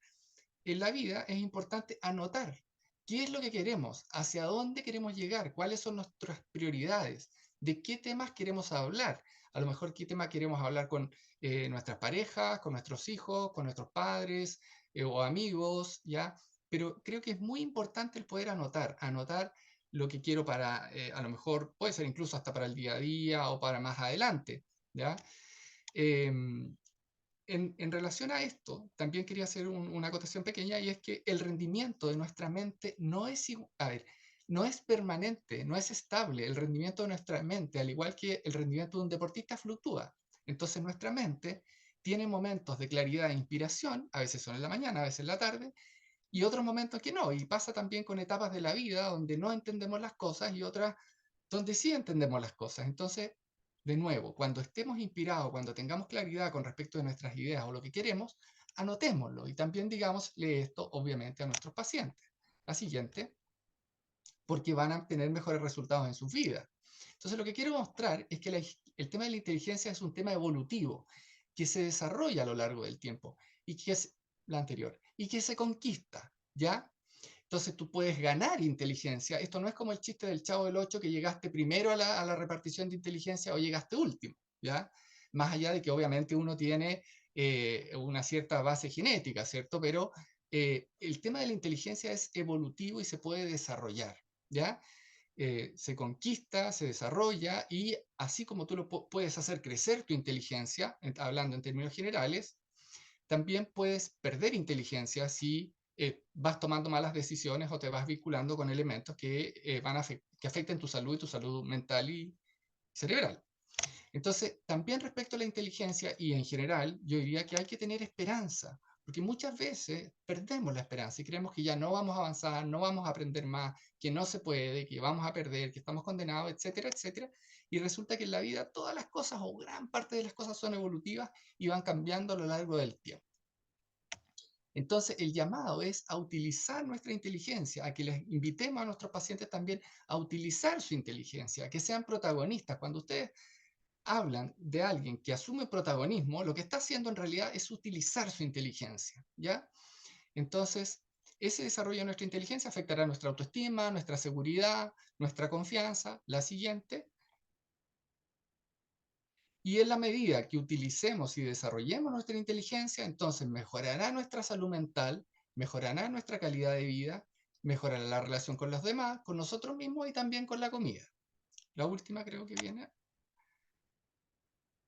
En la vida es importante anotar qué es lo que queremos, hacia dónde queremos llegar, cuáles son nuestras prioridades, de qué temas queremos hablar. A lo mejor qué tema queremos hablar con nuestras parejas, con nuestros hijos, con nuestros padres o amigos, ¿ya? Pero creo que es muy importante el poder anotar lo que quiero para, a lo mejor puede ser incluso hasta para el día a día o para más adelante, ¿ya? En relación a esto, también quería hacer una acotación pequeña y es que el rendimiento de nuestra mente no es, no es permanente, no es estable. El rendimiento de nuestra mente, al igual que el rendimiento de un deportista, fluctúa. Entonces nuestra mente tiene momentos de claridad e inspiración, a veces son en la mañana, a veces en la tarde, y otros momentos que no. Y pasa también con etapas de la vida donde no entendemos las cosas y otras donde sí entendemos las cosas. Entonces, de nuevo, cuando estemos inspirados, cuando tengamos claridad con respecto de nuestras ideas o lo que queremos, anotémoslo y también digámosle esto, obviamente, a nuestros pacientes. La siguiente, porque van a tener mejores resultados en sus vidas. Entonces, lo que quiero mostrar es que el tema de la inteligencia es un tema evolutivo, que se desarrolla a lo largo del tiempo y que es la anterior y que se conquista, ¿ya? Entonces tú puedes ganar inteligencia. Esto no es como el chiste del Chavo del Ocho que llegaste primero a la repartición de inteligencia o llegaste último, ¿ya? Más allá de que obviamente uno tiene una cierta base genética, ¿cierto? Pero el tema de la inteligencia es evolutivo y se puede desarrollar, ¿ya? Se conquista, se desarrolla y así como tú lo puedes hacer crecer tu inteligencia, hablando en términos generales, también puedes perder inteligencia si vas tomando malas decisiones o te vas vinculando con elementos que, que afecten tu salud y tu salud mental y cerebral. Entonces, también respecto a la inteligencia y en general, yo diría que hay que tener esperanza, porque muchas veces perdemos la esperanza y creemos que ya no vamos a avanzar, no vamos a aprender más, que no se puede, que vamos a perder, que estamos condenados, etcétera, etcétera. Y resulta que en la vida todas las cosas o gran parte de las cosas son evolutivas y van cambiando a lo largo del tiempo. Entonces, el llamado es a utilizar nuestra inteligencia, a que les invitemos a nuestros pacientes también a utilizar su inteligencia, a que sean protagonistas. Cuando ustedes hablan de alguien que asume protagonismo, lo que está haciendo en realidad es utilizar su inteligencia, ¿ya? Entonces, ese desarrollo de nuestra inteligencia afectará nuestra autoestima, nuestra seguridad, nuestra confianza. La siguiente. Y en la medida que utilicemos y desarrollemos nuestra inteligencia, entonces mejorará nuestra salud mental, mejorará nuestra calidad de vida, mejorará la relación con los demás, con nosotros mismos y también con la comida. La última creo que viene.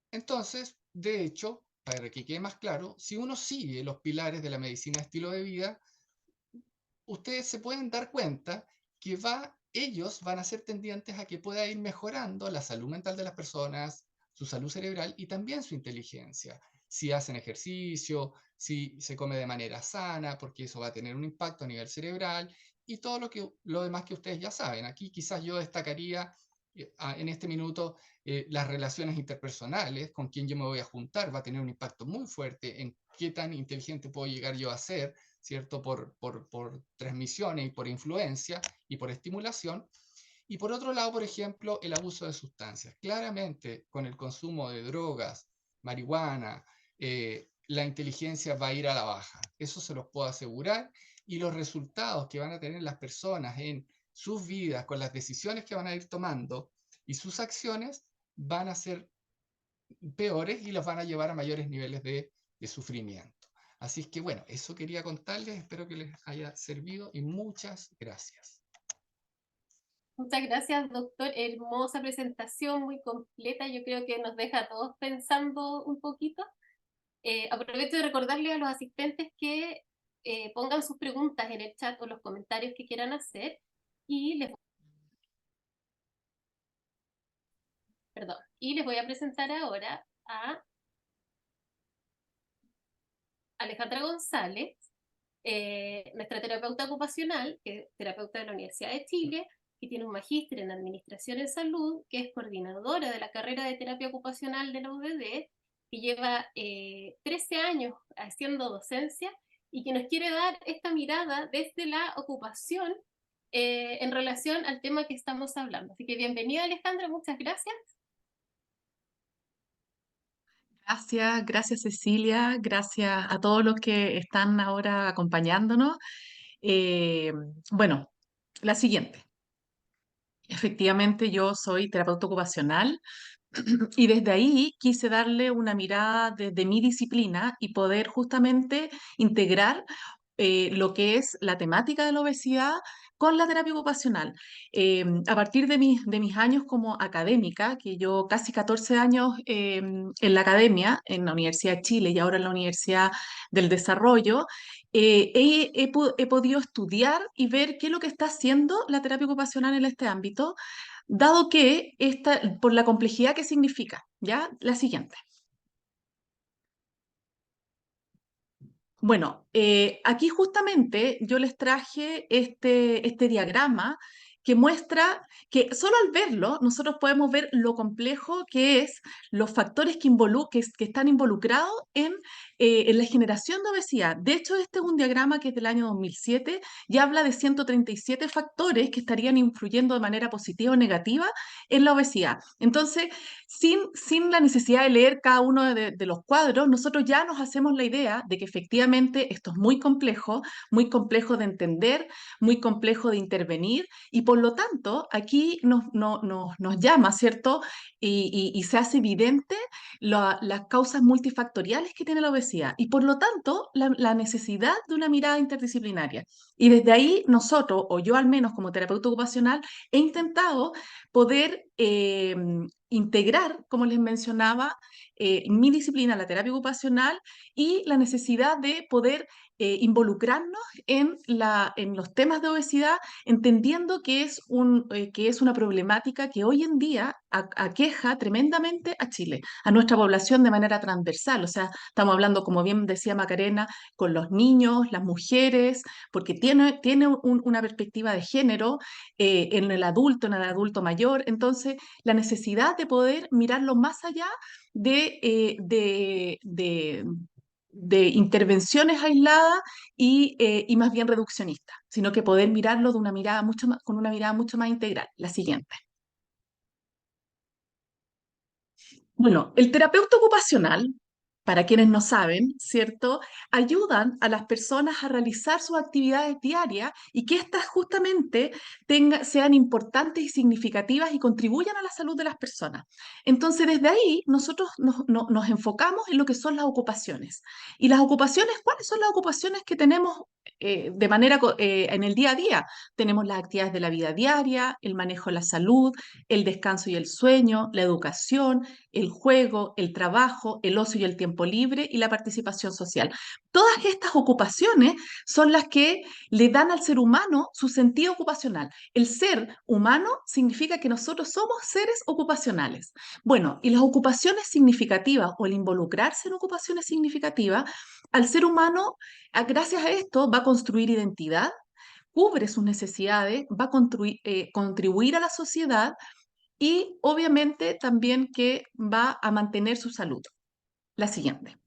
Entonces, de hecho, para que quede más claro, si uno sigue los pilares de la medicina de estilo de vida, ustedes se pueden dar cuenta que ellos van a ser tendientes a que pueda ir mejorando la salud mental de las personas, su salud cerebral y también su inteligencia. Si hacen ejercicio, si se come de manera sana, porque eso va a tener un impacto a nivel cerebral y todo lo demás que ustedes ya saben. Aquí quizás yo destacaría en este minuto las relaciones interpersonales, con quién yo me voy a juntar, va a tener un impacto muy fuerte en qué tan inteligente puedo llegar yo a ser, ¿cierto? Por transmisiones y por influencia y por estimulación. Y por otro lado, por ejemplo, el abuso de sustancias. Claramente, con el consumo de drogas, marihuana, la inteligencia va a ir a la baja. Eso se los puedo asegurar. Y los resultados que van a tener las personas en sus vidas, con las decisiones que van a ir tomando y sus acciones, van a ser peores y los van a llevar a mayores niveles de sufrimiento. Así es que bueno, eso quería contarles, espero que les haya servido y muchas gracias. Muchas gracias, doctor. Hermosa presentación, muy completa. Yo creo que nos deja a todos pensando un poquito. Aprovecho de recordarle a los asistentes que pongan sus preguntas en el chat o los comentarios que quieran hacer y les voy a presentar ahora a Alejandra González, nuestra terapeuta ocupacional, que es terapeuta de la Universidad de Chile, que tiene un magíster en Administración en Salud, que es coordinadora de la carrera de terapia ocupacional de la UDD, que lleva 13 años haciendo docencia y que nos quiere dar esta mirada desde la ocupación en relación al tema que estamos hablando. Así que bienvenida, Alejandra, muchas gracias. Gracias Cecilia, gracias a todos los que están ahora acompañándonos. Bueno, la siguiente. Efectivamente, yo soy terapeuta ocupacional y desde ahí quise darle una mirada desde mi disciplina y poder justamente integrar lo que es la temática de la obesidad con la terapia ocupacional. A partir de mis años como académica, que yo casi 14 años en la academia, en la Universidad de Chile y ahora en la Universidad del Desarrollo, he podido estudiar y ver qué es lo que está haciendo la terapia ocupacional en este ámbito, dado que por la complejidad que significa. ¿Ya? La siguiente. Bueno, aquí justamente yo les traje este diagrama que muestra que solo al verlo nosotros podemos ver lo complejo que es los factores que están involucrados en en la generación de obesidad. De hecho, este es un diagrama que es del año 2007 y habla de 137 factores que estarían influyendo de manera positiva o negativa en la obesidad. Entonces, sin la necesidad de leer cada uno de los cuadros, nosotros ya nos hacemos la idea de que efectivamente esto es muy complejo de entender, muy complejo de intervenir, y por lo tanto aquí nos llama, ¿cierto? Y se hace evidente las causas multifactoriales que tiene la obesidad y por lo tanto la necesidad de una mirada interdisciplinaria. Y desde ahí nosotros, o yo al menos como terapeuta ocupacional, he intentado poder integrar, como les mencionaba, mi disciplina, la terapia ocupacional, y la necesidad de poder involucrarnos en los temas de obesidad, entendiendo que es una problemática que hoy en día aqueja tremendamente a Chile, a nuestra población de manera transversal. O sea, estamos hablando, como bien decía Macarena, con los niños, las mujeres, porque tiene una perspectiva de género en el adulto mayor. Entonces, la necesidad de poder mirarlo más allá de intervenciones aisladas y más bien reduccionistas, sino que poder mirarlo de una mirada con una mirada mucho más integral. La siguiente. Bueno, el terapeuta ocupacional, para quienes no saben, ¿cierto? Ayudan a las personas a realizar sus actividades diarias y que éstas justamente sean importantes y significativas y contribuyan a la salud de las personas. Entonces, desde ahí, nosotros nos enfocamos en lo que son las ocupaciones. ¿Y las ocupaciones? ¿Cuáles son las ocupaciones que tenemos en el día a día? Tenemos las actividades de la vida diaria, el manejo de la salud, el descanso y el sueño, la educación, el juego, el trabajo, el ocio y el tiempo libre y la participación social. Todas estas ocupaciones son las que le dan al ser humano su sentido ocupacional. El ser humano significa que nosotros somos seres ocupacionales. Bueno, y las ocupaciones significativas o el involucrarse en ocupaciones significativas, al ser humano, gracias a esto, va a construir identidad, cubre sus necesidades, va a contribuir a la sociedad y obviamente también que va a mantener su salud. La siguiente.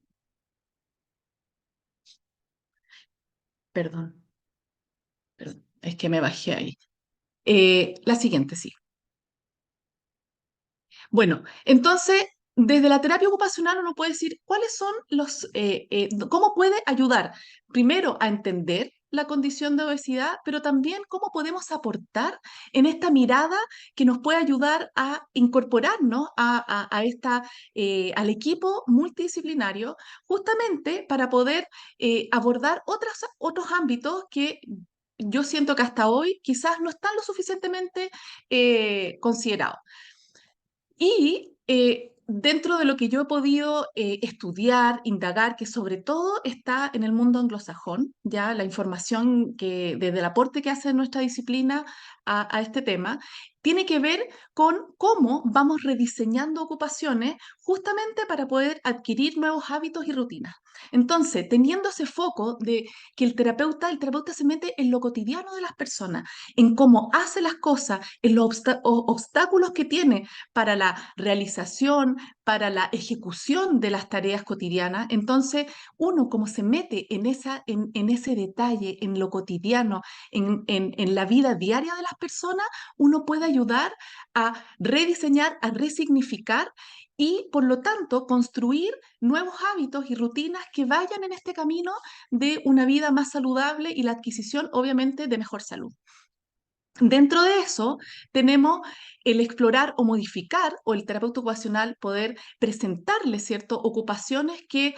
Perdón, es que me bajé ahí. La siguiente, sí. Bueno, entonces, desde la terapia ocupacional uno puede decir cuáles son cómo puede ayudar primero a entender la condición de obesidad, pero también cómo podemos aportar en esta mirada que nos puede ayudar a incorporarnos al equipo multidisciplinario, justamente para poder abordar otros ámbitos que yo siento que hasta hoy quizás no están lo suficientemente considerados. Y dentro de lo que yo he podido estudiar, indagar, que sobre todo está en el mundo anglosajón, ya la información que desde el aporte que hace nuestra disciplina a este tema, tiene que ver con cómo vamos rediseñando ocupaciones justamente para poder adquirir nuevos hábitos y rutinas. Entonces, teniendo ese foco de que el terapeuta se mete en lo cotidiano de las personas, en cómo hace las cosas, en los obstáculos que tiene para la realización, para la ejecución de las tareas cotidianas. Entonces, uno como se mete en ese detalle, en lo cotidiano, en la vida diaria de las personas, uno puede ayudar a rediseñar, a resignificar y, por lo tanto, construir nuevos hábitos y rutinas que vayan en este camino de una vida más saludable y la adquisición, obviamente, de mejor salud. Dentro de eso tenemos el explorar o modificar, o el terapeuta ocupacional poder presentarle, ¿cierto?, ocupaciones que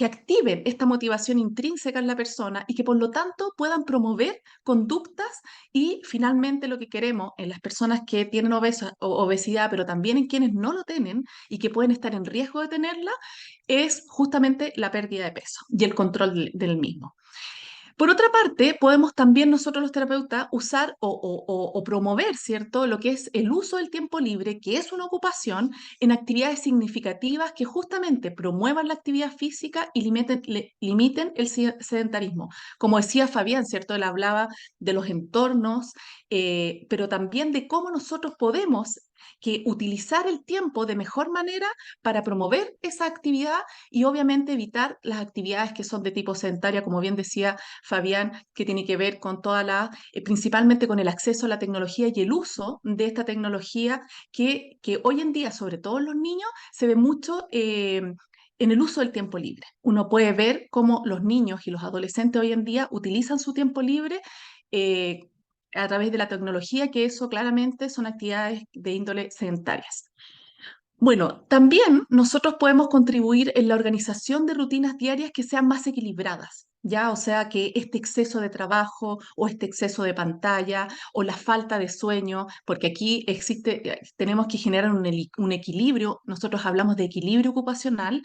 activen esta motivación intrínseca en la persona y que por lo tanto puedan promover conductas y finalmente lo que queremos en las personas que tienen obesidad, pero también en quienes no lo tienen y que pueden estar en riesgo de tenerla, es justamente la pérdida de peso y el control del mismo. Por otra parte, podemos también nosotros los terapeutas usar o promover, ¿cierto?, lo que es el uso del tiempo libre, que es una ocupación, en actividades significativas que justamente promuevan la actividad física y limiten el sedentarismo. Como decía Fabián, ¿cierto?, él hablaba de los entornos, pero también de cómo nosotros podemos que utilizar el tiempo de mejor manera para promover esa actividad y obviamente evitar las actividades que son de tipo sedentaria, como bien decía Fabián, que tiene que ver con principalmente con el acceso a la tecnología y el uso de esta tecnología que hoy en día, sobre todo en los niños, se ve mucho en el uso del tiempo libre. Uno puede ver cómo los niños y los adolescentes hoy en día utilizan su tiempo libre eh, a través de la tecnología, que eso claramente son actividades de índole sedentarias. Bueno, también nosotros podemos contribuir en la organización de rutinas diarias que sean más equilibradas, ¿ya? O sea, que este exceso de trabajo o este exceso de pantalla o la falta de sueño, porque aquí tenemos que generar un equilibrio, nosotros hablamos de equilibrio ocupacional,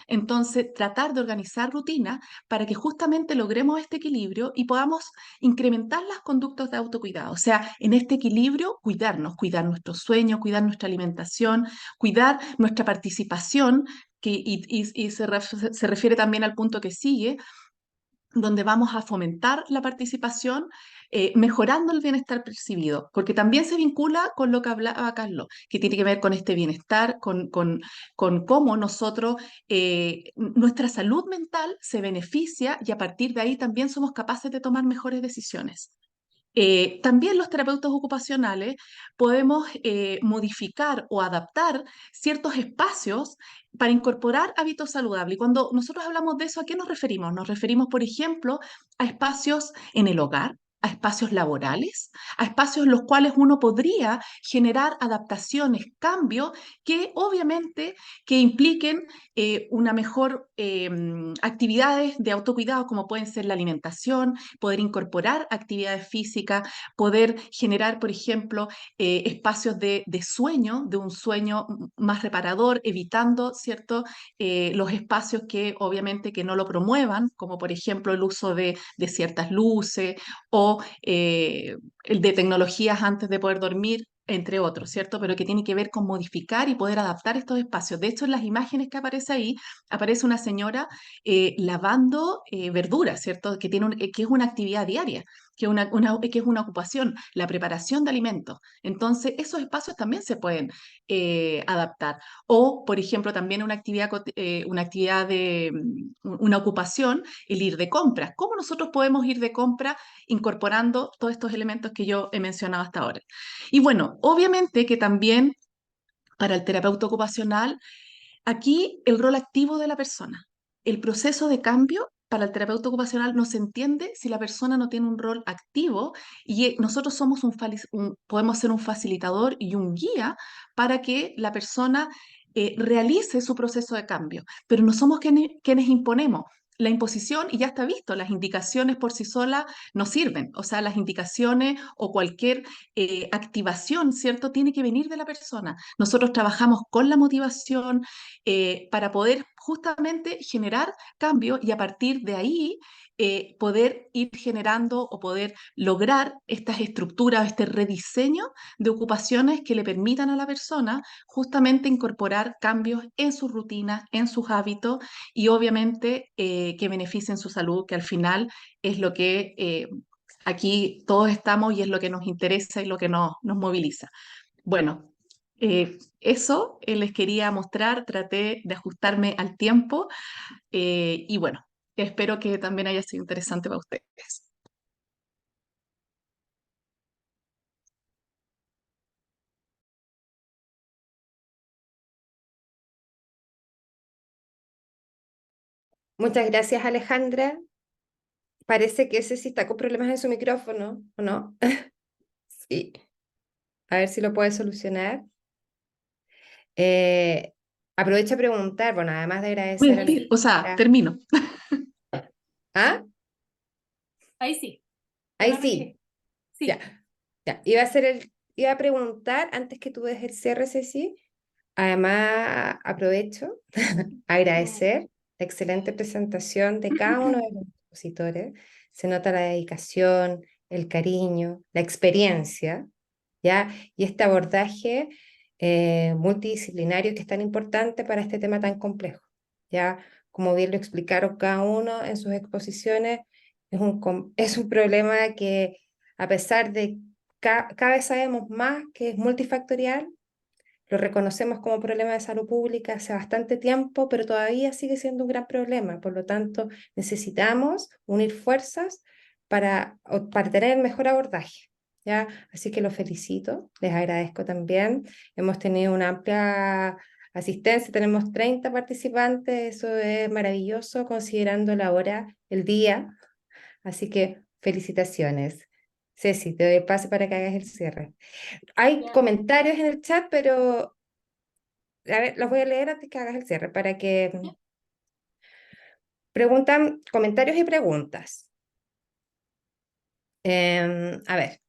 entonces, tratar de organizar rutinas para que justamente logremos este equilibrio y podamos incrementar las conductas de autocuidado. O sea, en este equilibrio, cuidarnos, cuidar nuestro sueño, cuidar nuestra alimentación, cuidar nuestra participación, y se refiere también al punto que sigue, donde vamos a fomentar la participación, mejorando el bienestar percibido, porque también se vincula con lo que hablaba Carlos, que tiene que ver con este bienestar, con cómo nosotros, nuestra salud mental se beneficia y a partir de ahí también somos capaces de tomar mejores decisiones. También los terapeutas ocupacionales podemos modificar o adaptar ciertos espacios para incorporar hábitos saludables. Y cuando nosotros hablamos de eso, ¿a qué nos referimos? Nos referimos, por ejemplo, a espacios en el hogar, a espacios laborales, a espacios en los cuales uno podría generar adaptaciones, cambios que obviamente que impliquen una mejor actividades de autocuidado, como pueden ser la alimentación, poder incorporar actividades físicas, poder generar, por ejemplo, espacios de sueño, de un sueño más reparador, evitando, ¿cierto?, los espacios que obviamente que no lo promuevan, como por ejemplo el uso de ciertas luces o el de tecnologías antes de poder dormir, entre otros, ¿cierto? Pero que tiene que ver con modificar y poder adaptar estos espacios. De hecho, en las imágenes que aparece ahí, aparece una señora lavando verduras, ¿cierto? Que es una actividad diaria, que es una ocupación, la preparación de alimentos. Entonces, esos espacios también se pueden adaptar. O, por ejemplo, también una ocupación, el ir de compras. ¿Cómo nosotros podemos ir de compras incorporando todos estos elementos que yo he mencionado hasta ahora? Y bueno, obviamente que también para el terapeuta ocupacional, aquí el rol activo de la persona. El proceso de cambio para el terapeuta ocupacional no se entiende si la persona no tiene un rol activo y nosotros somos podemos ser un facilitador y un guía para que la persona realice su proceso de cambio, pero no somos quienes imponemos. La imposición, y ya está visto, las indicaciones por sí solas no sirven. O sea, las indicaciones o cualquier activación, ¿cierto?, tiene que venir de la persona. Nosotros trabajamos con la motivación para poder justamente generar cambio y a partir de ahí poder ir generando o poder lograr estas estructuras, este rediseño de ocupaciones que le permitan a la persona justamente incorporar cambios en sus rutinas, en sus hábitos y obviamente que beneficien su salud, que al final es lo que aquí todos estamos y es lo que nos interesa y lo que nos moviliza. Bueno, eso les quería mostrar, traté de ajustarme al tiempo y bueno, espero que también haya sido interesante para ustedes. Muchas gracias, Alejandra. Parece que ese sí está con problemas en su micrófono, ¿o no? Sí. A ver si lo puede solucionar. Aprovecho a preguntar, bueno, además de agradecer a O sea, termino. ¿Ah? Ahí sí. Ahí No, sí. sí. Ya. Iba a preguntar antes que tú des el cierre, Ceci. Además, aprovecho a agradecer la excelente presentación de cada uno de los expositores. Se nota la dedicación, el cariño, la experiencia, ¿ya? Y este abordaje multidisciplinario que es tan importante para este tema tan complejo, ¿ya? Como bien lo explicaron cada uno en sus exposiciones, es un problema que a pesar de cada vez sabemos más que es multifactorial, lo reconocemos como problema de salud pública hace bastante tiempo, pero todavía sigue siendo un gran problema. Por lo tanto, necesitamos unir fuerzas para tener el mejor abordaje, ¿ya? Así que los felicito, les agradezco también. Hemos tenido una amplia asistencia, tenemos 30 participantes, eso es maravilloso considerando la hora, el día. Así que felicitaciones. Ceci, te doy el pase para que hagas el cierre. Hay Ya. comentarios en el chat, pero a ver, los voy a leer antes que hagas el cierre para que Ya. preguntan comentarios y preguntas. A ver,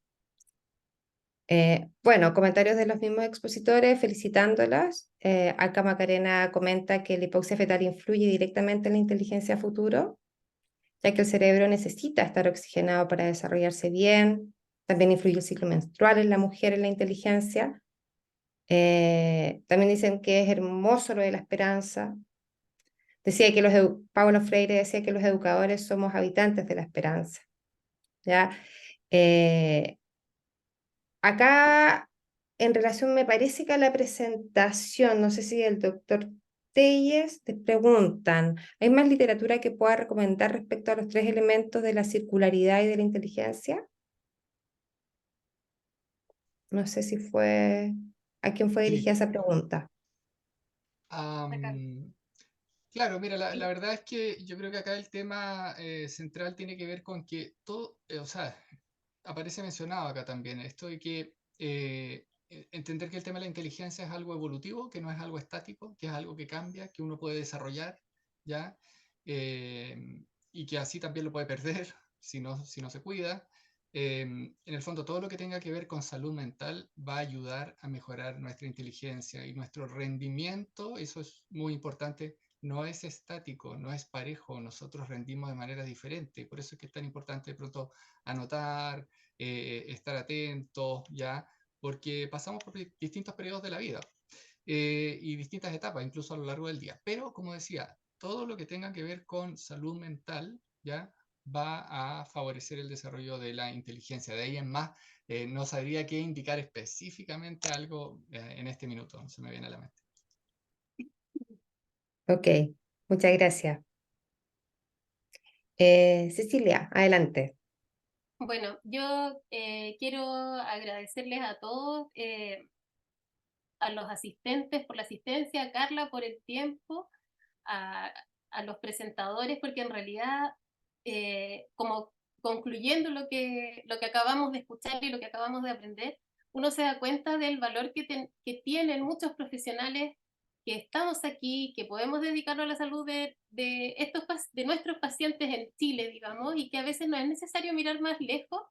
bueno, comentarios de los mismos expositores felicitándolas. Acá Macarena comenta que la hipoxia fetal influye directamente en la inteligencia a futuro, ya que el cerebro necesita estar oxigenado para desarrollarse bien. También influye el ciclo menstrual en la mujer en la inteligencia. También dicen que es hermoso lo de la esperanza. Decía que Paulo Freire decía que los educadores somos habitantes de la esperanza, ¿ya? Acá, en relación, me parece que a la presentación, no sé si el doctor Telles, te preguntan, ¿hay más literatura que pueda recomendar respecto a los 3 elementos de la circularidad y de la inteligencia? No sé si fue, ¿a quién fue dirigida Sí. esa pregunta? Claro, mira, la verdad es que yo creo que acá el tema central tiene que ver con que todo, o sea, aparece mencionado acá también, esto de que entender que el tema de la inteligencia es algo evolutivo, que no es algo estático, que es algo que cambia, que uno puede desarrollar, ¿ya? Y que así también lo puede perder si no se cuida. En el fondo, todo lo que tenga que ver con salud mental va a ayudar a mejorar nuestra inteligencia y nuestro rendimiento, eso es muy importante, no es estático, no es parejo, nosotros rendimos de manera diferente, por eso es que es tan importante de pronto anotar, estar atentos, ¿ya? Porque pasamos por distintos periodos de la vida y distintas etapas, incluso a lo largo del día. Pero, como decía, todo lo que tenga que ver con salud mental, ¿ya? Va a favorecer el desarrollo de la inteligencia. De ahí en más, no sabría qué indicar específicamente algo en este minuto, no se me viene a la mente. Ok, muchas gracias. Cecilia, adelante. Bueno, yo quiero agradecerles a todos, a los asistentes por la asistencia, a Carla por el tiempo, a, a los presentadores, porque en realidad, como concluyendo lo que acabamos de escuchar y lo que acabamos de aprender, uno se da cuenta del valor que tienen muchos profesionales que estamos aquí, que podemos dedicarnos a la salud de nuestros pacientes en Chile, digamos, y que a veces no es necesario mirar más lejos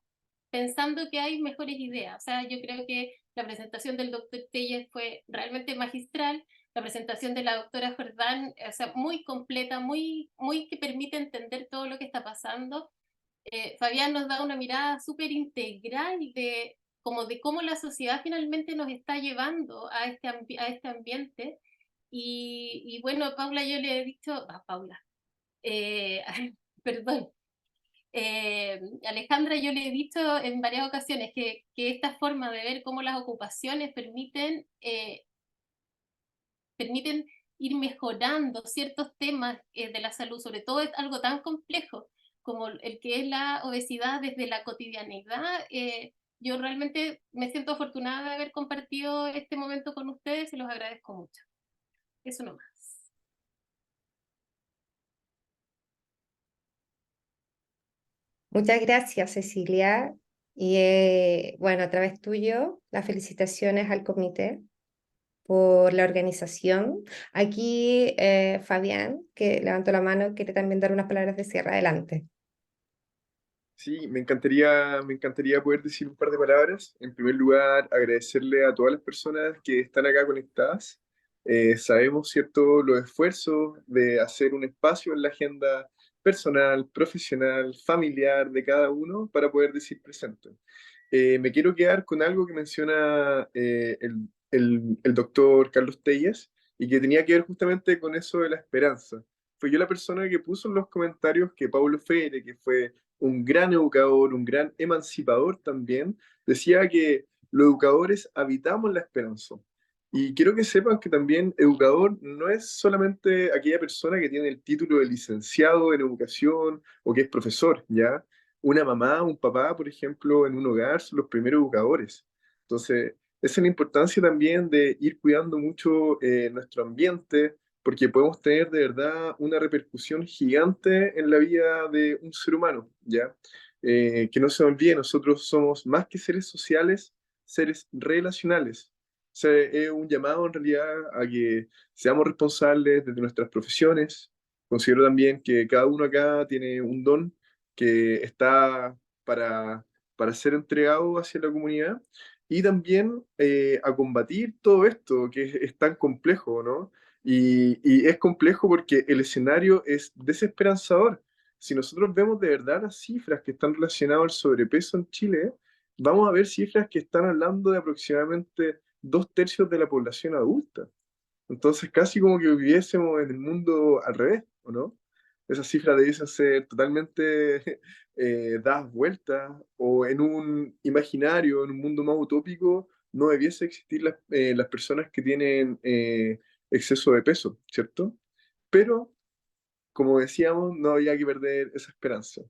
pensando que hay mejores ideas. O sea, yo creo que la presentación del doctor Telles fue realmente magistral, la presentación de la doctora Jordán, o sea, muy completa, muy que permite entender todo lo que está pasando. Fabián nos da una mirada súper integral de cómo la sociedad finalmente nos está llevando a este ambiente. Y bueno, Paula, yo le he dicho, Paula, perdón, Alejandra, yo le he dicho en varias ocasiones que esta forma de ver cómo las ocupaciones permiten ir mejorando ciertos temas de la salud, sobre todo es algo tan complejo como el que es la obesidad desde la cotidianidad. Yo realmente me siento afortunada de haber compartido este momento con ustedes y los agradezco mucho. Eso nomás. Muchas gracias, Cecilia. Y bueno, a través tuyo, las felicitaciones al comité por la organización. Aquí Fabián, que levantó la mano, quiere también dar unas palabras de cierre. Adelante. Sí, me encantaría poder decir un par de palabras. En primer lugar, agradecerle a todas las personas que están acá conectadas. Sabemos, ¿cierto?, los esfuerzos de hacer un espacio en la agenda personal, profesional, familiar de cada uno para poder decir presente. Me quiero quedar con algo que menciona el doctor Carlos Telles y que tenía que ver justamente con eso de la esperanza. Fui yo la persona que puso en los comentarios que Paulo Freire, que fue un gran educador, un gran emancipador también, decía que los educadores habitamos la esperanza. Y quiero que sepan que también educador no es solamente aquella persona que tiene el título de licenciado en educación o que es profesor, ¿ya? Una mamá, un papá, por ejemplo, en un hogar son los primeros educadores. Entonces, esa es la importancia también de ir cuidando mucho nuestro ambiente, porque podemos tener de verdad una repercusión gigante en la vida de un ser humano, ¿ya? Que no se olvide, nosotros somos más que seres sociales, seres relacionales. Sea, es un llamado en realidad a que seamos responsables desde nuestras profesiones. Considero también que cada uno acá tiene un don que está para, para ser entregado hacia la comunidad y también a combatir todo esto que es tan complejo, ¿no? Y es complejo porque el escenario es desesperanzador. Si nosotros vemos de verdad las cifras que están relacionadas al sobrepeso en Chile, vamos a ver cifras que están hablando de aproximadamente 2/3 de la población adulta. Entonces, casi como que viviésemos en el mundo al revés, ¿o no? Esas cifras debiesen ser totalmente dadas vueltas, o en un imaginario, en un mundo más utópico, no debiese existir las personas que tienen exceso de peso, ¿cierto? Pero como decíamos, no había que perder esa esperanza.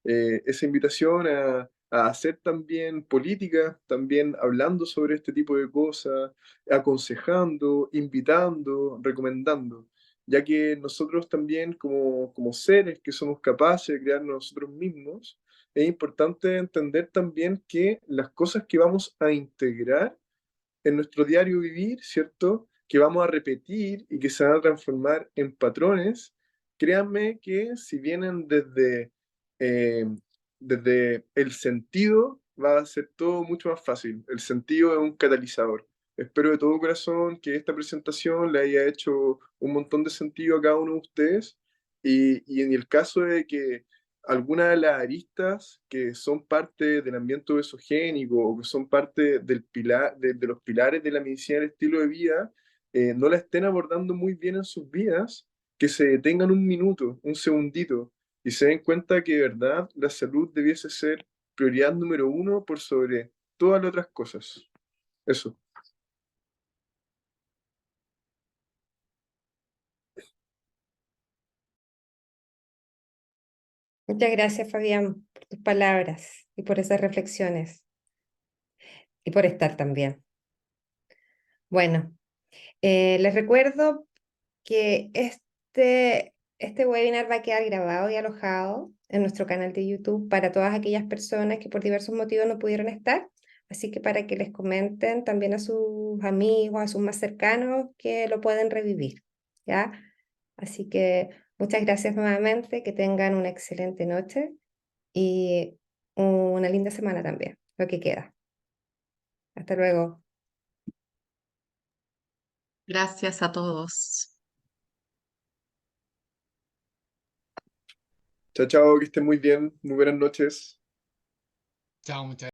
Esa invitación a hacer también política, también hablando sobre este tipo de cosas, aconsejando, invitando, recomendando, ya que nosotros también como seres que somos capaces de crear nosotros mismos, es importante entender también que las cosas que vamos a integrar en nuestro diario vivir, ¿cierto? Que vamos a repetir y que se van a transformar en patrones, créanme que si vienen eh, desde el sentido, va a ser todo mucho más fácil. El sentido es un catalizador. Espero de todo corazón que esta presentación le haya hecho un montón de sentido a cada uno de ustedes y en el caso de que algunas de las aristas que son parte del ambiente obesogénico o que son parte del pilar, de los pilares de la medicina del estilo de vida, no la estén abordando muy bien en sus vidas, que se detengan un minuto, un segundito, y se den cuenta que de verdad la salud debiese ser prioridad número uno por sobre todas las otras cosas. Eso. Muchas gracias, Fabián, por tus palabras y por esas reflexiones y por estar también. Bueno, les recuerdo que este webinar va a quedar grabado y alojado en nuestro canal de YouTube para todas aquellas personas que por diversos motivos no pudieron estar. Así que para que les comenten también a sus amigos, a sus más cercanos, que lo pueden revivir, ¿ya? Así que muchas gracias nuevamente, que tengan una excelente noche y una linda semana también, lo que queda. Hasta luego. Gracias a todos. Chao, chao, que estén muy bien. Muy buenas noches. Chao, muchachos.